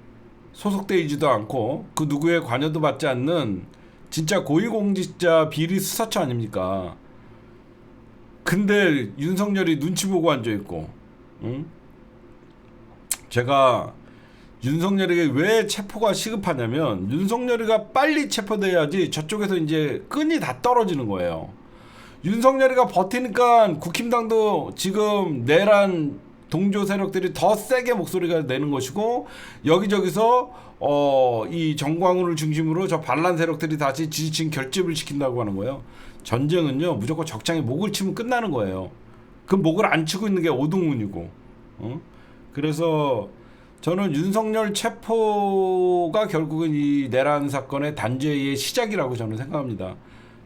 소속돼 있지도 않고 그 누구의 관여도 받지 않는 진짜 고위공직자 비리 수사처 아닙니까? 근데 윤석열이 눈치 보고 앉아있고, 응? 제가 윤석열에게 왜 체포가 시급하냐면 윤석열이가 빨리 체포돼야지 저쪽에서 이제 끈이 다 떨어지는 거예요. 윤석열이가 버티니까 국힘당도 지금 내란 동조 세력들이 더 세게 목소리가 내는 것이고 여기저기서 이 정광훈을 중심으로 저 반란 세력들이 다시 지지층 결집을 시킨다고 하는 거예요. 전쟁은요 무조건 적장에 목을 치면 끝나는 거예요. 그 목을 안 치고 있는 게 오동훈이고. 그래서 저는 윤석열 체포가 결국은 이 내란 사건의 단죄의 시작이라고 저는 생각합니다.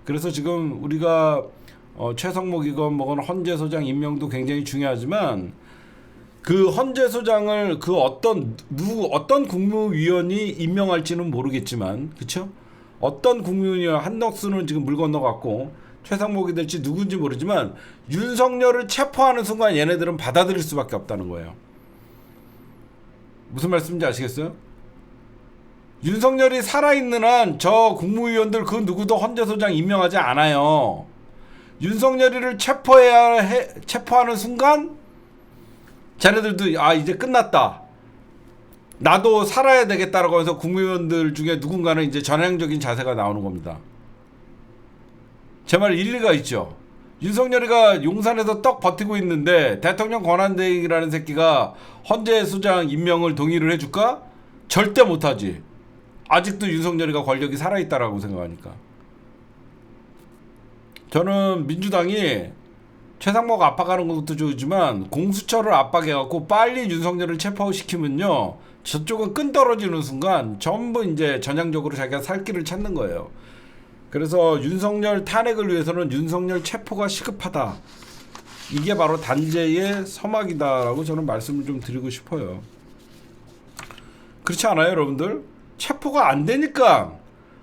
그래서 지금 우리가 최성목이건 뭐건 헌재 소장 임명도 굉장히 중요하지만 그 헌재 소장을 그 어떤 국무위원이 임명할지는 모르겠지만, 그렇죠? 어떤 국무위원 한덕수는 지금 물 건너갔고 최상목이 될지 누군지 모르지만 윤석열을 체포하는 순간 얘네들은 받아들일 수밖에 없다는 거예요. 무슨 말씀인지 아시겠어요? 윤석열이 살아있는 한 저 국무위원들 그 누구도 헌재소장 임명하지 않아요. 윤석열이를 체포하는 순간 자네들도 아 이제 끝났다. 나도 살아야 되겠다라고 해서 국무위원들 중에 누군가는 이제 전향적인 자세가 나오는 겁니다. 제 말 일리가 있죠. 윤석열이가 용산에서 떡 버티고 있는데 대통령 권한대행이라는 새끼가 헌재소장 임명을 동의를 해줄까? 절대 못하지. 아직도 윤석열이가 권력이 살아있다라고 생각하니까. 저는 민주당이 최상목 압박하는 것도 좋지만 공수처를 압박해갖고 빨리 윤석열을 체포시키면요 저쪽은 끈 떨어지는 순간 전부 이제 전향적으로 자기가 살 길을 찾는 거예요. 그래서 윤석열 탄핵을 위해서는 윤석열 체포가 시급하다. 이게 바로 단죄의 서막이다라고 저는 말씀을 좀 드리고 싶어요. 그렇지 않아요, 여러분들? 체포가 안 되니까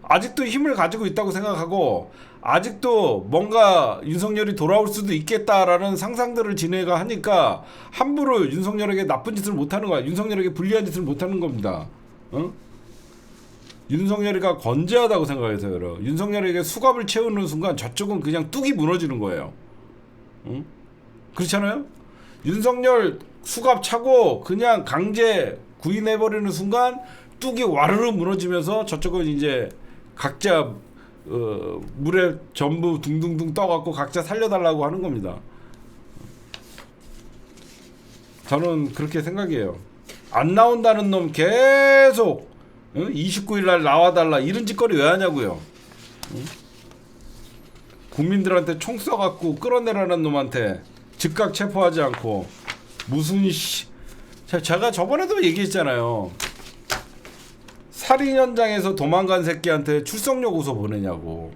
아직도 힘을 가지고 있다고 생각하고 아직도 뭔가 윤석열이 돌아올 수도 있겠다라는 상상들을 지내가 하니까 함부로 윤석열에게 나쁜 짓을 못하는 거야. 윤석열에게 불리한 짓을 못하는 겁니다. 어? 윤석열이가 건재하다고 생각해서 여러 윤석열에게 수갑을 채우는 순간 저쪽은 그냥 뚝이 무너지는 거예요. 응? 그렇잖아요? 윤석열 수갑 차고 그냥 강제 구인해버리는 순간 뚝이 와르르 무너지면서 저쪽은 이제 각자 물에 전부 둥둥둥 떠갖고 각자 살려달라고 하는 겁니다. 저는 그렇게 생각해요. 안 나온다는 놈 계속 29일 날 나와달라 이런 짓거리 왜 하냐고요. 국민들한테 총 쏴갖고 끌어내라는 놈한테 즉각 체포하지 않고 무슨 제가 저번에도 얘기했잖아요. 살인 현장에서 도망간 새끼한테 출석요구서 보내냐고.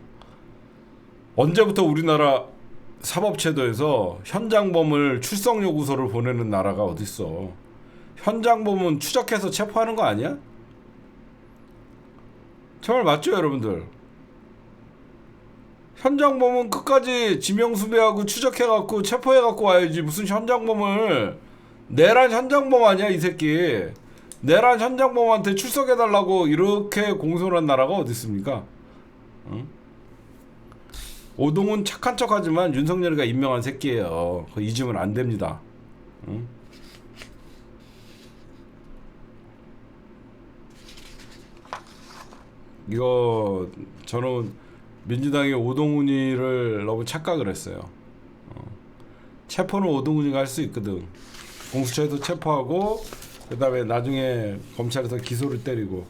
언제부터 우리나라 사법제도에서 현장범을 출석요구서를 보내는 나라가 어딨어. 현장범은 추적해서 체포하는 거 아니야? 정말 맞죠, 여러분들? 현장범은 끝까지 지명수배하고 추적해갖고 체포해갖고 와야지. 무슨 현장범을 내란 현장범 아니야 이 새끼. 내란 현장범한테 출석해달라고 이렇게 공손한 나라가 어디 있습니까? 응? 오동훈 착한 척하지만 윤석열이가 임명한 새끼예요. 그거 잊으면 안 됩니다. 응? 이거 저는 민주당이 오동훈이를 너무 착각을 했어요. 체포는 오동훈이가 할 수 있거든. 공수처에서 체포하고 그다음에 나중에 검찰에서 기소를 때리고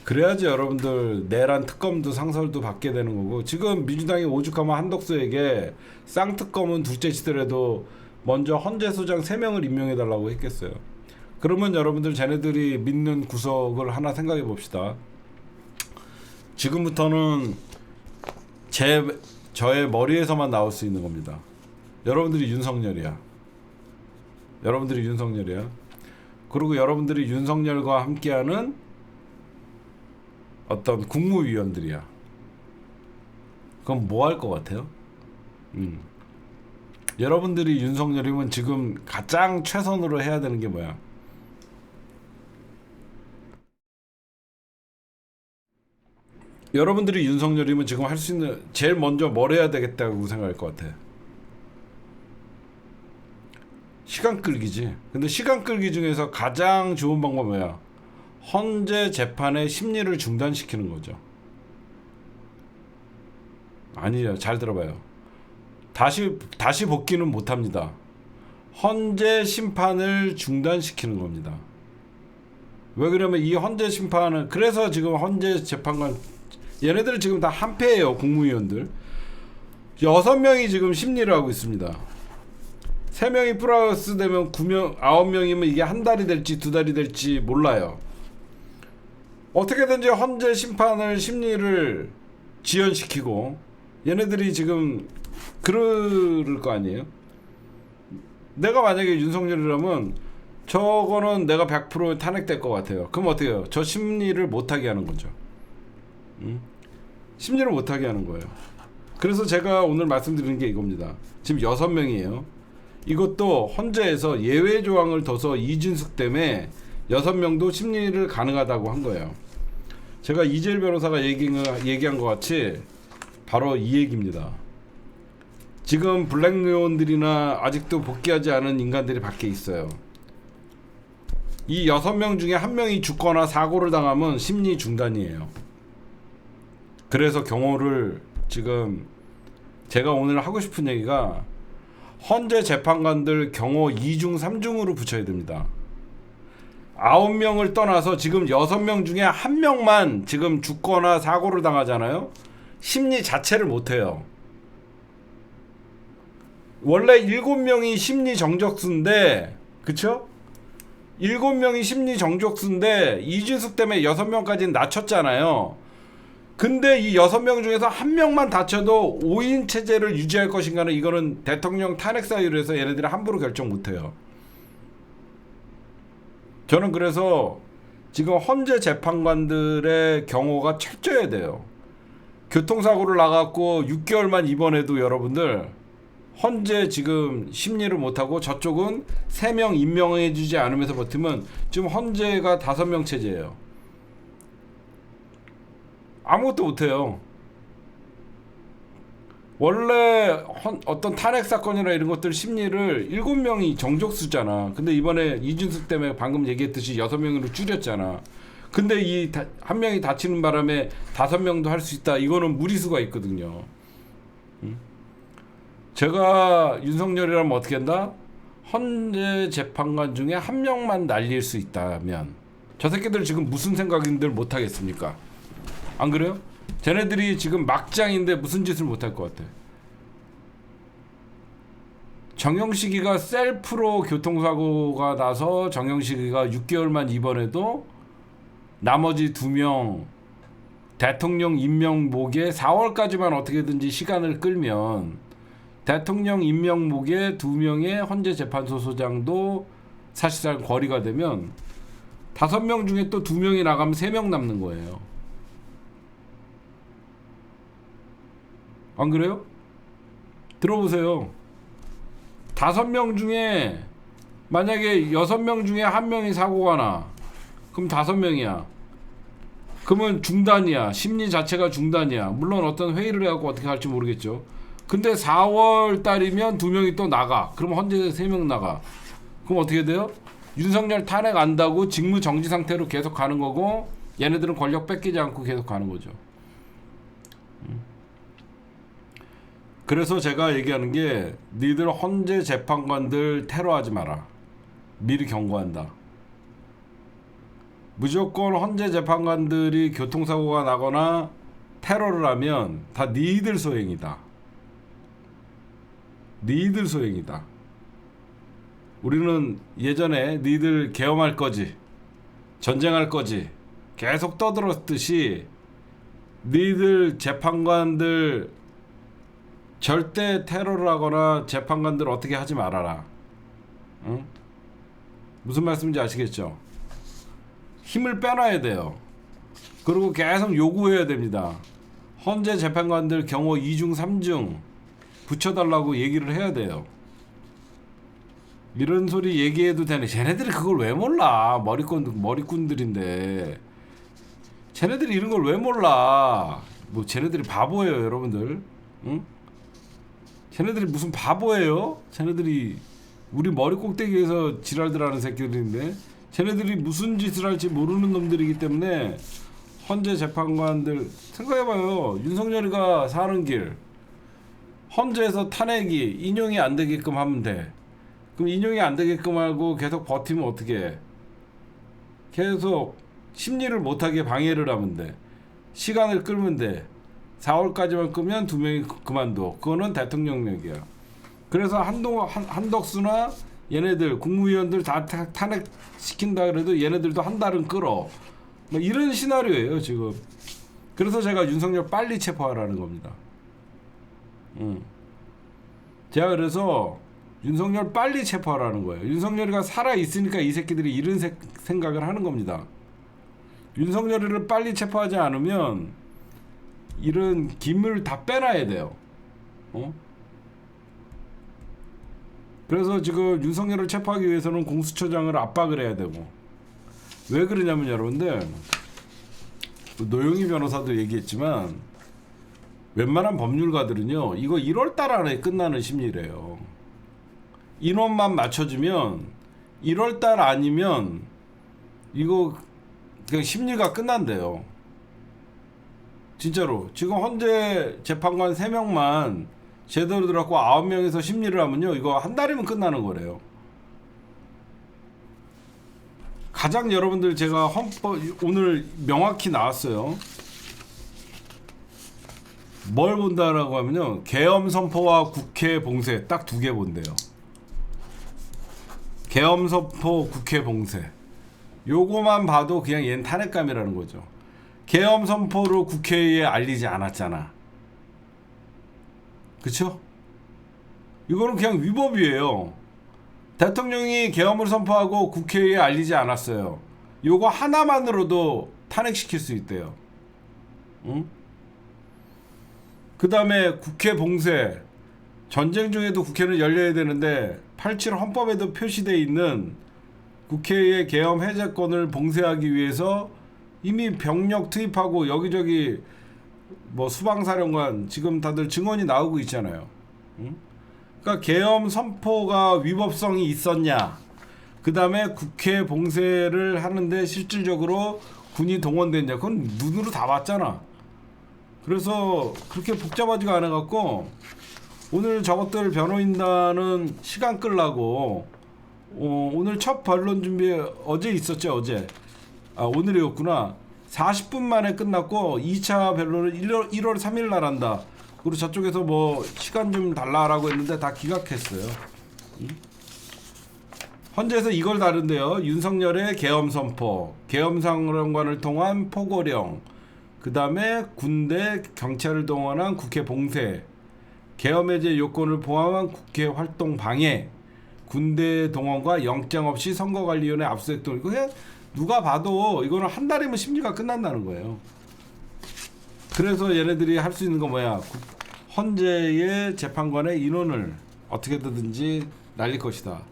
그래야지 여러분들 내란 특검도 상설도 받게 되는 거고. 지금 민주당이 오죽하면 한덕수에게 쌍특검은 둘째 치더라도 먼저 헌재 소장 3명을 임명해달라고 했겠어요. 그러면 여러분들 쟤네들이 믿는 구석을 하나 생각해 봅시다. 지금부터는 저의 머리에서만 나올 수 있는 겁니다. 여러분들이 윤석열이야. 여러분들이 윤석열이야. 그리고 여러분들이 윤석열과 함께하는 어떤 국무위원들이야. 그럼 뭐 할 것 같아요? 여러분들이 윤석열이면 지금 가장 최선으로 해야 되는 게 뭐야? 여러분들이 윤석열이면 지금 할 수 있는 제일 먼저 뭘 해야 되겠다고 생각할 것 같아. 시간 끌기지. 근데 시간 끌기 중에서 가장 좋은 방법은 뭐야? 헌재 재판의 심리를 중단시키는 거죠. 아니요, 잘 들어봐요. 다시 복귀는 못합니다. 헌재 심판을 중단시키는 겁니다. 왜 그러면 이 헌재 심판은 그래서 지금 헌재 재판관 얘네들 지금 다 한패예요. 국무위원들 6명이 지금 심리를 하고 있습니다. 3명이 플러스 되면 9명, 9명이면 이게 한 달이 될지 2달이 될지 몰라요. 어떻게든지 헌재 심판을 심리를 지연시키고 얘네들이 지금 그럴 거 아니에요. 내가 만약에 윤석열이라면 저거는 내가 100% 탄핵될 것 같아요. 그럼 어떻게 해요? 저 심리를 못하게 하는 거죠. 심리를 못하게 하는 거예요. 그래서 제가 오늘 말씀드리는 게 이겁니다. 지금 6명이에요. 이것도 헌재에서 예외 조항을 둬서 이진숙 때문에 6명도 심리를 가능하다고 한 거예요. 제가 이재일 변호사가 얘기한 것 같이 바로 이 얘기입니다. 지금 블랙요원들이나 아직도 복귀하지 않은 인간들이 밖에 있어요. 이 6명 중에 1명이 죽거나 사고를 당하면 심리 중단이에요. 그래서 경호를 지금 제가 오늘 하고 싶은 얘기가 헌재 재판관들 경호 2중 3중으로 붙여야 됩니다. 9명을 떠나서 지금 6명 중에 1명만 지금 죽거나 사고를 당하잖아요. 심리 자체를 못해요. 원래 7명이 심리 정적수인데, 그쵸? 7명이 심리 정적수인데 이준숙 때문에 6명까지는 낮췄잖아요. 근데 이 6명 중에서 1명만 다쳐도 5인 체제를 유지할 것인가는 이거는 대통령 탄핵 사유로 해서 얘네들이 함부로 결정 못해요. 저는 그래서 지금 헌재 재판관들의 경호가 철저해야 돼요. 교통사고를 나갖고 6개월만 입원해도 여러분들 헌재 지금 심리를 못하고 저쪽은 3명 임명해주지 않으면서 버티면 지금 헌재가 5명 체제예요. 아무것도 못해요. 원래 어떤 탄핵 사건이나 이런 것들 심리를 7명이 정족수잖아. 근데 이번에 이준석 때문에 방금 얘기했듯이 6명으로 줄였잖아. 근데 이 한 명이 다치는 바람에 5명도 할 수 있다. 이거는 무리수가 있거든요. 제가 윤석열이라면 어떻게 한다? 헌재 재판관 중에 1명만 날릴 수 있다면 저 새끼들 지금 무슨 생각인들 못하겠습니까? 안 그래요? 쟤네들이 지금 막장인데 무슨 짓을 못할 것 같아. 정영식이가 셀프로 교통사고가 나서 정영식이가 6개월만 입원해도 나머지 2명 대통령 임명 목에 4월까지만 어떻게든지 시간을 끌면 대통령 임명 목에 2명의 헌재 재판소 소장도 사실상 거리가 되면 5명 중에 또 2명이 나가면 3명 남는 거예요. 안 그래요? 들어보세요. 5명 중에 만약에 6명 중에 1명이 사고가 나. 그럼 5명이야. 그러면 중단이야. 심리 자체가 중단이야. 물론 어떤 회의를 해갖고 어떻게 할지 모르겠죠. 근데 4월 달이면 2명이 또 나가. 그럼 헌재 3명 나가. 그럼 어떻게 돼요? 윤석열 탄핵 안다고 직무 정지 상태로 계속 가는 거고, 얘네들은 권력 뺏기지 않고 계속 가는 거죠. 그래서 제가 얘기하는 게, 니들 헌재 재판관들 테러하지 마라. 미리 경고한다. 무조건 헌재 재판관들이 교통사고가 나거나 테러를 하면 다 니들 소행이다. 니들 소행이다. 우리는 예전에 니들 계엄할 거지, 전쟁할 거지 계속 떠들었듯이, 니들 재판관들 절대 테러를 하거나 재판관들 어떻게 하지 말아라. 응? 무슨 말씀인지 아시겠죠? 힘을 빼놔야 돼요. 그리고 계속 요구해야 됩니다. 헌재 재판관들 경호 2중 3중 붙여달라고 얘기를 해야 돼요. 이런 소리 얘기해도 되네. 쟤네들이 그걸 왜 몰라. 머리꾼들인데 쟤네들이 이런 걸 왜 몰라. 뭐 쟤네들이 바보예요, 여러분들. 응? 쟤네들이 무슨 바보예요? 쟤네들이 우리 머리 꼭대기에서 지랄들 하는 새끼들인데, 쟤네들이 무슨 짓을 할지 모르는 놈들이기 때문에 헌재 재판관들 생각해봐요. 윤석열이가 사는 길, 헌재에서 탄핵이 인용이 안 되게끔 하면 돼. 그럼 인용이 안 되게끔 하고 계속 버티면 어떻게 해? 계속 심리를 못하게 방해를 하면 돼. 시간을 끌면 돼. 4월까지만 끄면 2명이 그만둬. 그거는 대통령령이야. 그래서 한덕수나 얘네들 국무위원들 다 탄핵시킨다 그래도 얘네들도 한 달은 끌어. 뭐 이런 시나리오예요 지금. 그래서 제가 윤석열 빨리 체포하라는 겁니다. 제가 그래서 윤석열 빨리 체포하라는 거예요. 윤석열이가 살아있으니까 이 새끼들이 이런 생각을 하는 겁니다. 윤석열이를 빨리 체포하지 않으면 이런 김을 다 빼놔야 돼요. 그래서 지금 윤석열을 체포하기 위해서는 공수처장을 압박을 해야 되고. 왜 그러냐면 여러분들, 노영희 변호사도 얘기했지만 웬만한 법률가들은요, 이거 1월달 안에 끝나는 심리래요. 인원만 맞춰주면 1월달 아니면 이거 그냥 심리가 끝난대요. 진짜로. 지금 헌재 재판관 3명만 제대로 들어갖고 9명에서 심리를 하면요, 이거 한 달이면 끝나는 거래요. 가장 여러분들, 제가 헌법 오늘 명확히 나왔어요. 뭘 본다라고 하면요, 계엄 선포와 국회 봉쇄 딱 2개 본대요. 계엄 선포, 국회 봉쇄. 요거만 봐도 그냥 얘는 탄핵감이라는 거죠. 계엄 선포로 국회에 알리지 않았잖아. 그쵸? 이거는 그냥 위법이에요. 대통령이 계엄을 선포하고 국회에 알리지 않았어요. 요거 하나만으로도 탄핵시킬 수 있대요. 응? 그 다음에 국회 봉쇄. 전쟁 중에도 국회는 열려야 되는데 87 헌법에도 표시되어 있는 국회의 계엄 해제권을 봉쇄하기 위해서 이미 병력 투입하고 여기저기 뭐 수방사령관 지금 다들 증언이 나오고 있잖아요. 응? 그러니까 계엄 선포가 위법성이 있었냐, 그 다음에 국회 봉쇄를 하는데 실질적으로 군이 동원됐냐, 그건 눈으로 다 봤잖아. 그래서 그렇게 복잡하지가 않아갖고 오늘 저것들 변호인단은 시간 끌라고 오늘 첫 변론 준비 어제 있었죠. 어제 오늘이었구나. 40분 만에 끝났고 2차 변론을 1월 3일 날 한다. 그리고 저쪽에서 뭐 시간 좀 달라라고 했는데 다 기각했어요. 헌재에서 이걸 다룬대요. 윤석열의 계엄 선포, 계엄 사령관을 통한 포고령, 그 다음에 군대 경찰을 동원한 국회 봉쇄, 계엄 해제 요건을 포함한 국회 활동 방해, 군대 동원과 영장 없이 선거관리위원회 압수수색 등. 이거 그냥 누가 봐도 이거는 한 달이면 심리가 끝난다는 거예요. 그래서 얘네들이 할 수 있는 건 뭐야? 헌재의 재판관의 인원을 어떻게든지 날릴 것이다.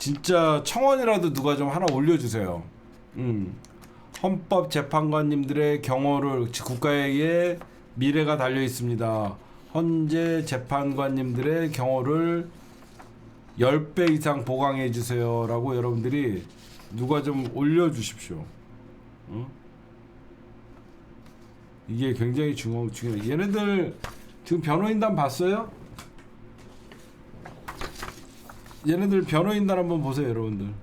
진짜 청원이라도 누가 좀 하나 올려주세요. 헌법재판관님들의 경호를 국가의 미래가 달려 있습니다. 헌재 재판관님들의 경호를 10배 이상 보강해 주세요라고 여러분들이 누가 좀 올려주십시오. 이게 굉장히 중요해요. 얘네들 지금 변호인단 봤어요? 얘네들 변호인단 한번 보세요, 여러분들.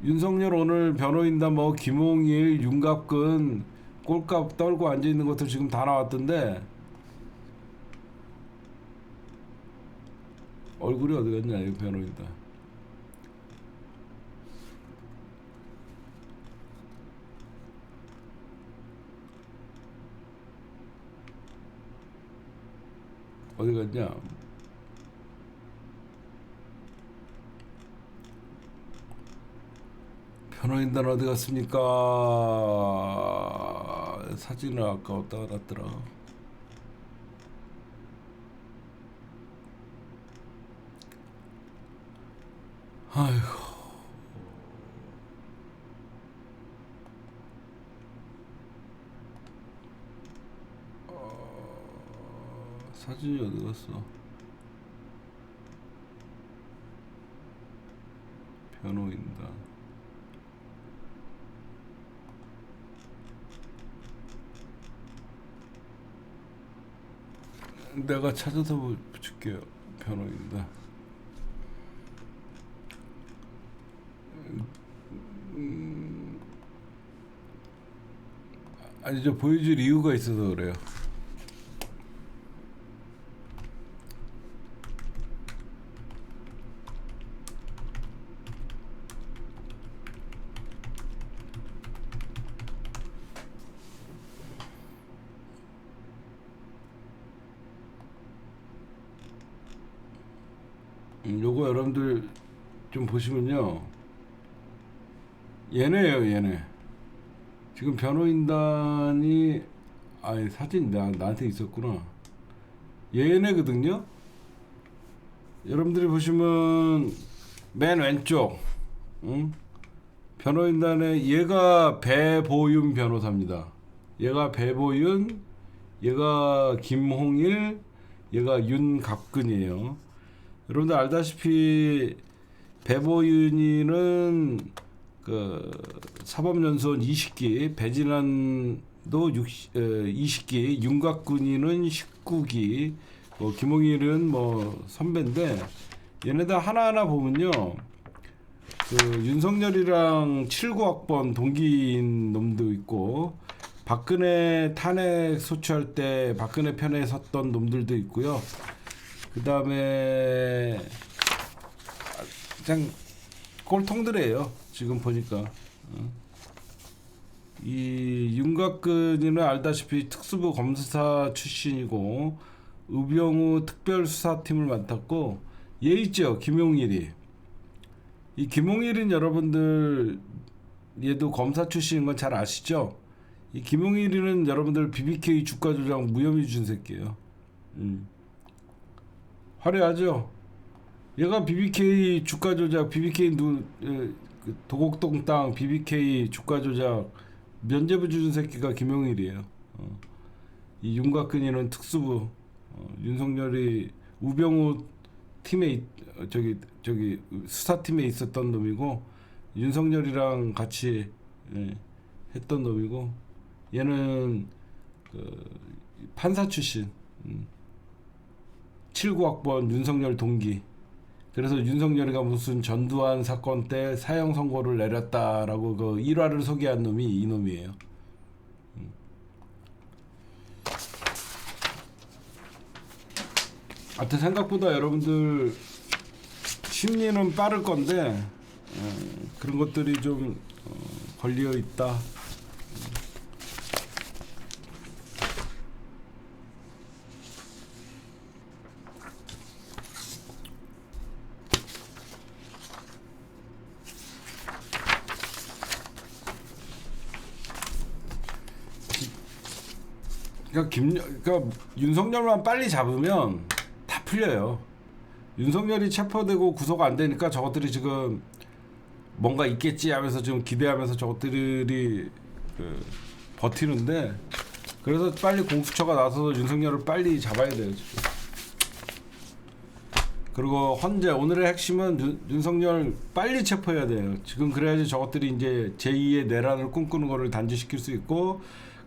윤석열 오늘 변호인단 뭐 김홍일, 윤갑근 꼴값 떨고 앉아 있는 것들 지금 다 나왔던데 얼굴이 어디 갔냐 이 변호인단. 어디 갔냐? 변호인단 어디 갔습니까? 사진을 아까 어디다 놨더라. 아이고. 사진이 어디 갔어? 변호인단. 내가 찾아서 붙일게요. 변호인단. 아니 저 보여줄 이유가 있어서 그래요. 요거 여러분들 좀 보시면요, 얘네예요. 얘네 지금 변호인단이 아니 사진 나한테 있었구나. 얘네거든요. 여러분들이 보시면 맨 왼쪽 변호인단에 얘가 배보윤 변호사입니다. 얘가 배보윤, 얘가 김홍일, 얘가 윤갑근이에요. 여러분들 알다시피 배보윤이는 그 사법연수원 20기, 배진환도 20기, 윤곽근이는 19기, 뭐 김홍일은 뭐 선배인데 얘네들 하나하나 보면요, 그 윤석열이랑 79학번 동기인 놈도 있고 박근혜 탄핵 소추할 때 박근혜 편에 섰던 놈들도 있고요. 그 다음에 그냥 꼴통들이에요. 지금 보니까 이 윤곽근이는 알다시피 특수부 검사 출신이고 의병우 특별수사팀을 맡았고, 얘 있죠 김용일이. 이 김용일은 여러분들 얘도 검사 출신인 건 잘 아시죠? 이 김용일이는 여러분들 BBK 주가 조작 무혐의 준 새끼예요. 화려하죠? 얘가 BBK 주가 조작, BBK 도곡동 땅 BBK 주가 조작 면죄부 준 새끼가 김용일이에요. 이 윤곽근이는 특수부, 윤석열이 우병우 팀에 저기 수사팀에 있었던 놈이고 윤석열이랑 같이 했던 놈이고, 얘는 그 판사 출신, 79학번 윤석열 동기. 그래서 윤석열이가 무슨 전두환 사건 때 사형 선고를 내렸다라고 그 일화를 소개한 놈이 이 놈이에요. 하여튼 생각보다 여러분들 심리는 빠를 건데 그런 것들이 좀 걸려 있다. 그러니까 윤석열만 빨리 잡으면 다 풀려요. 윤석열이 체포되고 구속 안 되니까 저것들이 지금 뭔가 있겠지 하면서 지금 기대하면서 저것들이 버티는데, 그래서 빨리 공수처가 나서서 윤석열을 빨리 잡아야 돼요 지금. 그리고 헌재 오늘의 핵심은 윤석열 빨리 체포해야 돼요 지금. 그래야지 저것들이 이제 제2의 내란을 꿈꾸는 거를 단죄시킬 수 있고,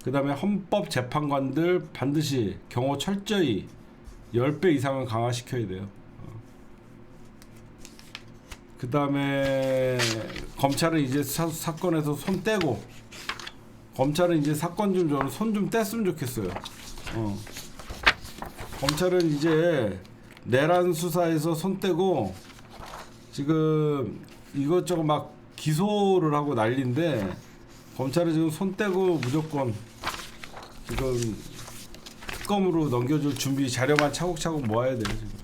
그 다음에 헌법재판관들 반드시 경호 철저히 10배 이상은 강화시켜야 돼요. 그 다음에 검찰은 이제 사건에서 손 떼고, 검찰은 이제 사건 좀 저는 손 좀 뗐으면 좋겠어요. 검찰은 이제 내란 수사에서 손 떼고, 지금 이것저것 막 기소를 하고 난리인데, 검찰은 지금 손 떼고 무조건 지금 특검으로 넘겨줄 준비 자료만 차곡차곡 모아야 돼요 지금.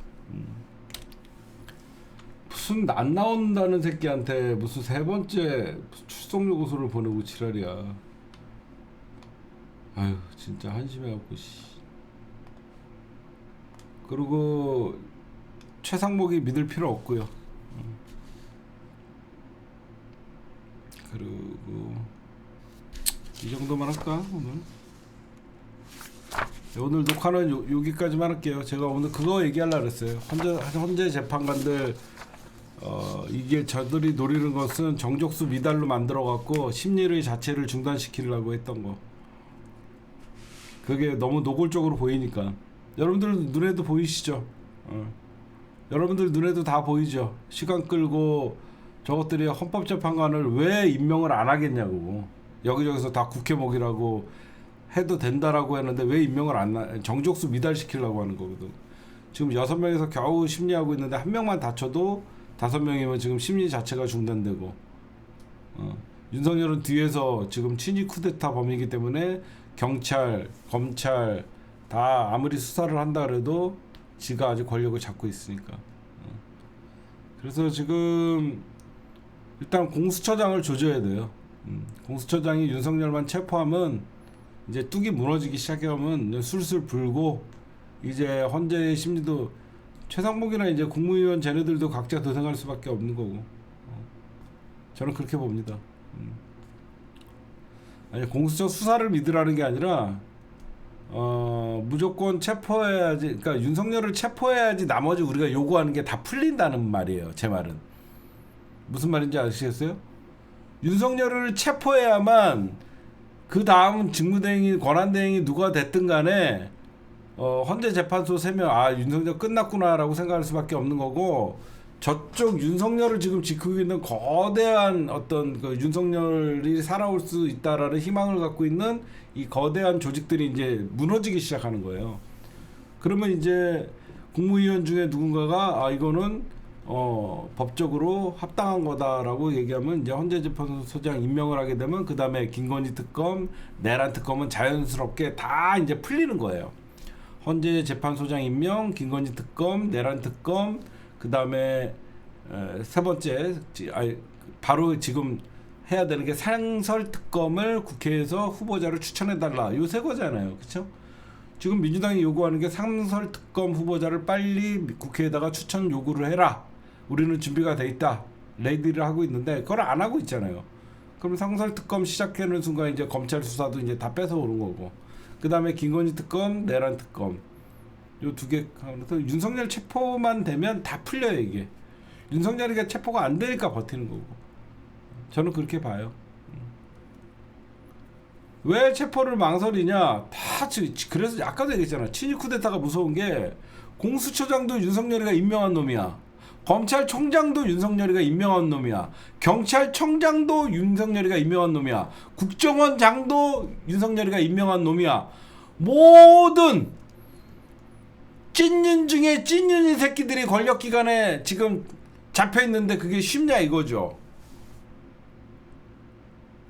무슨 안 나온다는 새끼한테 무슨 세 번째 출석 요구서를 보내고 지랄이야. 아유 진짜 한심해갖고 씨. 그리고 최상목이 믿을 필요 없고요. 그리고 이 정도만 할까 오늘? 오늘 녹화는 여기까지만 할게요. 제가 오늘 그거 얘기하려고 그랬어요. 헌재 재판관들 이게 저들이 노리는 것은 정족수 미달로 만들어갖고 심리의 자체를 중단시키려고 했던 거. 그게 너무 노골적으로 보이니까. 여러분들 눈에도 보이시죠? 여러분들 눈에도 다 보이죠? 시간 끌고 저것들이 헌법재판관을 왜 임명을 안 하겠냐고. 여기저기서 다 국회목이라고 해도 된다라고 했는데 왜 임명을 안 정족수 미달시키려고 하는 거거든. 지금 6명에서 겨우 심리하고 있는데 한 명만 다쳐도 5명이면 지금 심리 자체가 중단되고, 윤석열은 뒤에서 지금 친위 쿠데타 범이기 때문에 경찰, 검찰 다 아무리 수사를 한다 그래도 지가 아직 권력을 잡고 있으니까. 그래서 지금 일단 공수처장을 조져야 돼요. 공수처장이 윤석열만 체포하면 이제 뚝이 무너지기 시작하면 술술 불고, 이제 헌재의 심리도 최상목이나 이제 국무위원 쟤네들도 각자 도생할 수밖에 없는 거고. 저는 그렇게 봅니다. 아니 공수처 수사를 믿으라는 게 아니라 무조건 체포해야지. 그러니까 윤석열을 체포해야지 나머지 우리가 요구하는 게 다 풀린다는 말이에요. 제 말은 무슨 말인지 아시겠어요? 윤석열을 체포해야만 그 다음 직무대행이 권한대행이 누가 됐든 간에 헌재재판소 3명 윤석열 끝났구나라고 생각할 수밖에 없는 거고, 저쪽 윤석열을 지금 지키고 있는 거대한 어떤 그 윤석열이 살아올 수 있다라는 희망을 갖고 있는 이 거대한 조직들이 이제 무너지기 시작하는 거예요. 그러면 이제 국무위원 중에 누군가가 이거는 법적으로 합당한 거다라고 얘기하면 이제 헌재재판소장 임명을 하게 되면 그 다음에 김건희 특검, 내란 특검은 자연스럽게 다 이제 풀리는 거예요. 헌재재판소장 임명, 김건희 특검, 내란 특검, 그 다음에 세 번째 바로 지금 해야 되는 게 상설 특검을 국회에서 후보자를 추천해 달라. 요 세 거잖아요, 그렇죠? 지금 민주당이 요구하는 게 상설 특검 후보자를 빨리 국회에다가 추천 요구를 해라. 우리는 준비가 돼 있다. 레이디를 하고 있는데 그걸 안 하고 있잖아요. 그럼 상설 특검 시작하는 순간 이제 검찰 수사도 이제 다 뺏어 오는 거고. 그 다음에 김건희 특검, 내란 특검 요 두 개 하면서 윤석열 체포만 되면 다 풀려요 이게. 윤석열이가 체포가 안 되니까 버티는 거고. 저는 그렇게 봐요. 왜 체포를 망설이냐? 그래서 아까도 얘기했잖아. 친위 쿠데타가 무서운 게 공수처장도 윤석열이가 임명한 놈이야. 검찰총장도 윤석열이가 임명한 놈이야. 경찰청장도 윤석열이가 임명한 놈이야. 국정원장도 윤석열이가 임명한 놈이야. 모든 찐윤 중에 찐윤인 새끼들이 권력기관에 지금 잡혀있는데 그게 쉽냐 이거죠.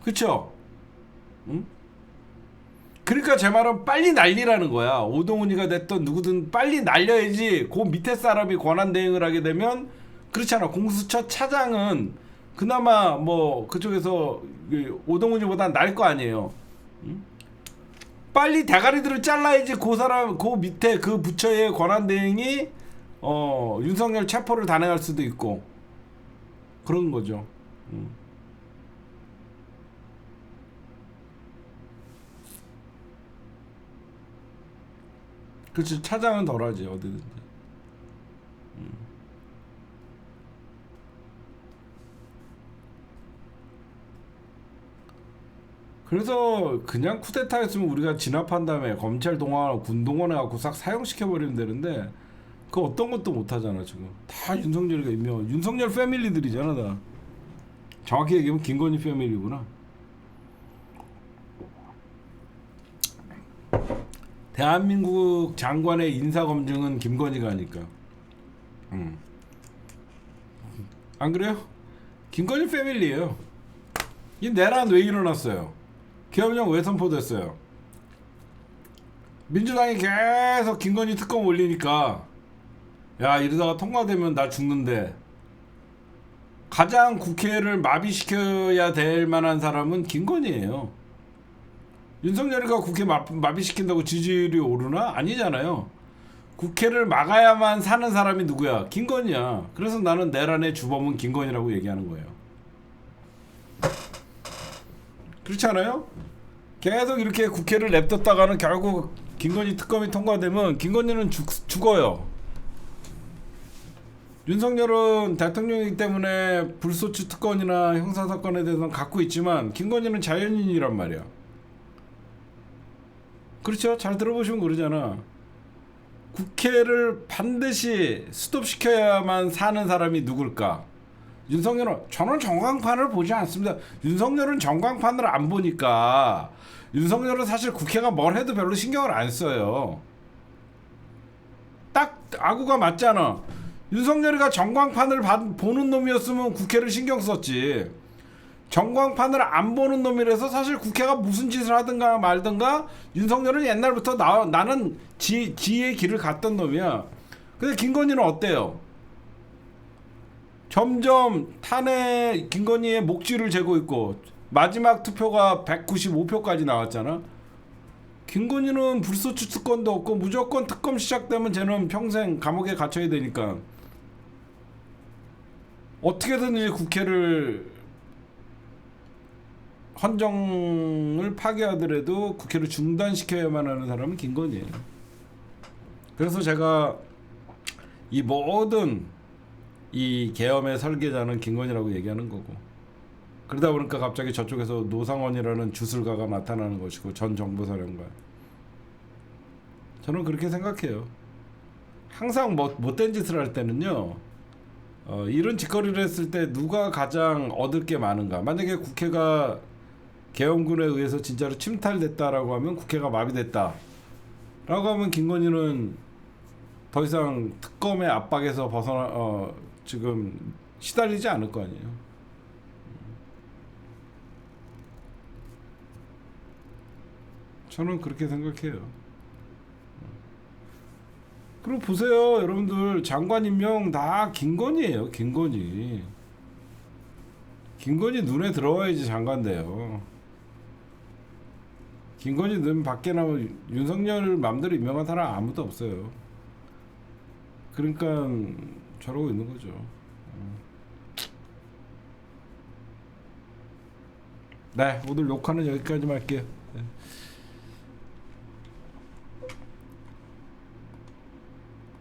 그쵸? 응? 그러니까 제 말은 빨리 날리라는 거야. 오동훈이가 됐던 누구든 빨리 날려야지 그 밑에 사람이 권한대행을 하게 되면. 그렇잖아. 공수처 차장은 그나마 뭐 그쪽에서 오동훈이보다 나을 거 아니에요. 응? 빨리 대가리들을 잘라야지 그 사람 그 밑에 그 부처의 권한대행이 윤석열 체포를 단행할 수도 있고 그런 거죠. 그렇지. 차장은 덜하지 어디든지. 그래서 그냥 쿠데타였으면 우리가 진압한 다음에 검찰 동원하고 군 동원해갖고 싹 사형시켜버리면 되는데 그 어떤 것도 못하잖아 지금. 다 윤석열이가 임명. 윤석열 패밀리들이잖아 다. 정확히 얘기하면 김건희 패밀리구나. 대한민국 장관의 인사검증은 김건희가 하니까. 안 그래요? 김건희 패밀리예요. 이 내란 왜 일어났어요? 계엄령 왜 선포됐어요? 민주당이 계속 김건희 특검 올리니까 야 이러다가 통과되면 나 죽는데 가장 국회를 마비시켜야 될 만한 사람은 김건희예요. 윤석열이가 국회 마비시킨다고 지지율이 오르나? 아니잖아요. 국회를 막아야만 사는 사람이 누구야? 김건희야. 그래서 나는 내란의 주범은 김건희라고 얘기하는 거예요. 그렇지 않아요? 계속 이렇게 국회를 냅뒀다가는 결국 김건희 특검이 통과되면 김건희는 죽어요. 윤석열은 대통령이기 때문에 불소추 특권이나 형사사건에 대해서는 갖고 있지만 김건희는 자연인이란 말이야. 그렇죠? 잘 들어보시면 그러잖아. 국회를 반드시 스톱시켜야만 사는 사람이 누굴까? 윤석열은 저는 전광판을 보지 않습니다. 윤석열은 전광판을 안 보니까 윤석열은 사실 국회가 뭘 해도 별로 신경을 안 써요. 딱 아구가 맞잖아. 윤석열이가 전광판을 보는 놈이었으면 국회를 신경 썼지. 전광판을 안 보는 놈이라서 사실 국회가 무슨 짓을 하든가 말든가 윤석열은 옛날부터 나는 지의 길을 갔던 놈이야. 근데 김건희는 어때요? 점점 탄핵 김건희의 목줄을 재고 있고 마지막 투표가 195표까지 나왔잖아. 김건희는 불소추 특권도 없고 무조건 특검 시작되면 쟤는 평생 감옥에 갇혀야 되니까 어떻게든 이제 국회를 헌정을 파괴하더라도 국회를 중단시켜야만 하는 사람은 김건희예요. 그래서 제가 이 모든 이 계엄의 설계자는 김건희라고 얘기하는 거고, 그러다 보니까 갑자기 저쪽에서 노상원이라는 주술가가 나타나는 것이고 전 정보사령관. 저는 그렇게 생각해요. 항상 못된 짓을 할 때는요, 이런 짓거리를 했을 때 누가 가장 얻을 게 많은가. 만약에 국회가 계엄군에 의해서 진짜로 침탈됐다라고 하면, 국회가 마비됐다 라고 하면 김건희는 더 이상 특검의 압박에서 지금 시달리지 않을 거 아니에요. 저는 그렇게 생각해요. 그리고 보세요, 여러분들. 장관 임명 다 김건희예요. 김건희 눈에 들어와야지 장관 돼요. 김건희 눈 밖에 나면 윤석열 맘대로 임명한 사람 아무도 없어요. 그러니까 저러고 있는 거죠. 네, 오늘 녹화는 여기까지만 할게요. 네.